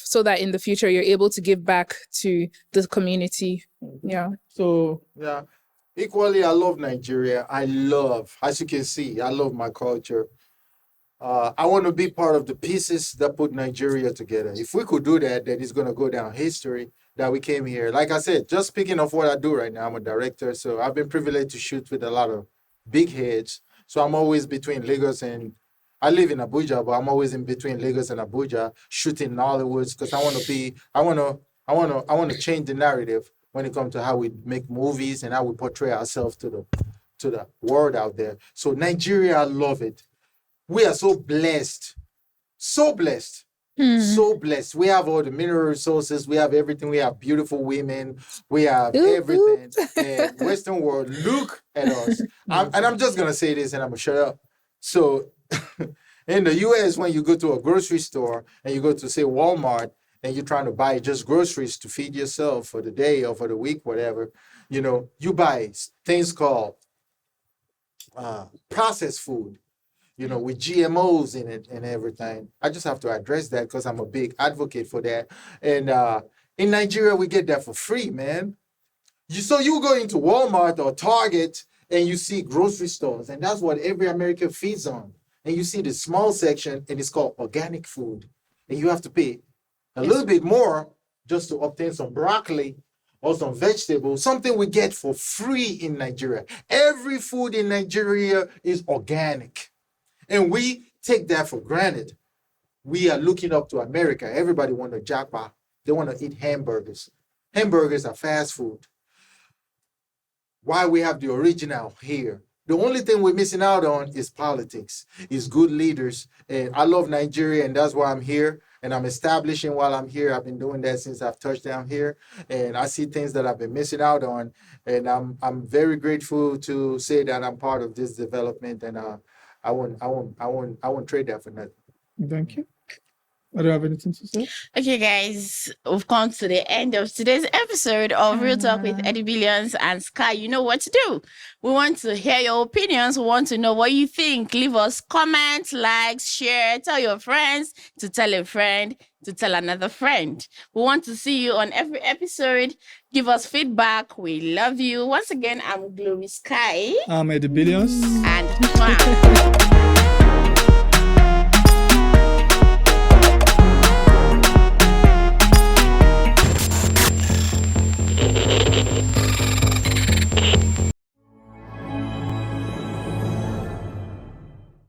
so that in the future you're able to give back to the community. Yeah. So Yeah. Equally, I love Nigeria. As you can see, I love my culture. I want to be part of the pieces that put Nigeria together. If we could do that, then it's going to go down history that we came here. Like I said, just speaking of what I do right now, I'm a director. So I've been privileged to shoot with a lot of big heads. So I'm always between Lagos and I live in Abuja, but I'm always in between Lagos and Abuja shooting Nollywood because I want to change the narrative when it comes to how we make movies and how we portray ourselves to the world out there. So Nigeria, I love it. We are so blessed So blessed. So blessed. We have all the mineral resources. We have everything. We have beautiful women. We have everything. And Western world, look at us. I'm just going to say this and I'm going to shut up. So in the US, when you go to a grocery store and you go to, say, Walmart, and you're trying to buy just groceries to feed yourself for the day or for the week, whatever, you buy things called processed food, with GMOs in it and everything. I just have to address that because I'm a big advocate for that. And in Nigeria, we get that for free, man. So you go into Walmart or Target and you see grocery stores, and that's what every American feeds on. And you see the small section, and it's called organic food. And you have to pay a little bit more just to obtain some broccoli or some vegetables, something we get for free in Nigeria. Every food in Nigeria is organic. And we take that for granted. We are looking up to America. Everybody want to jackpot. They want to eat hamburgers. Hamburgers are fast food. Why we have the original here? The only thing we're missing out on is politics, is good leaders. And I love Nigeria, and that's why I'm here. And I'm establishing while I'm here. I've been doing that since I've touched down here. And I see things that I've been missing out on. And I'm very grateful to say that I'm part of this development. And I won't trade that for nothing. Thank you. I don't have anything to say. Okay, guys, we've come to the end of today's episode of Real Talk with Eddy Billions and Skye. You know what to do. We want to hear your opinions. We want to know what you think. Leave us comments, likes, share, tell your friends, to tell a friend, to tell another friend. We want to see you on every episode. Give us feedback. We love you. Once again, I'm Glory Skye. I'm Eddy Billions. And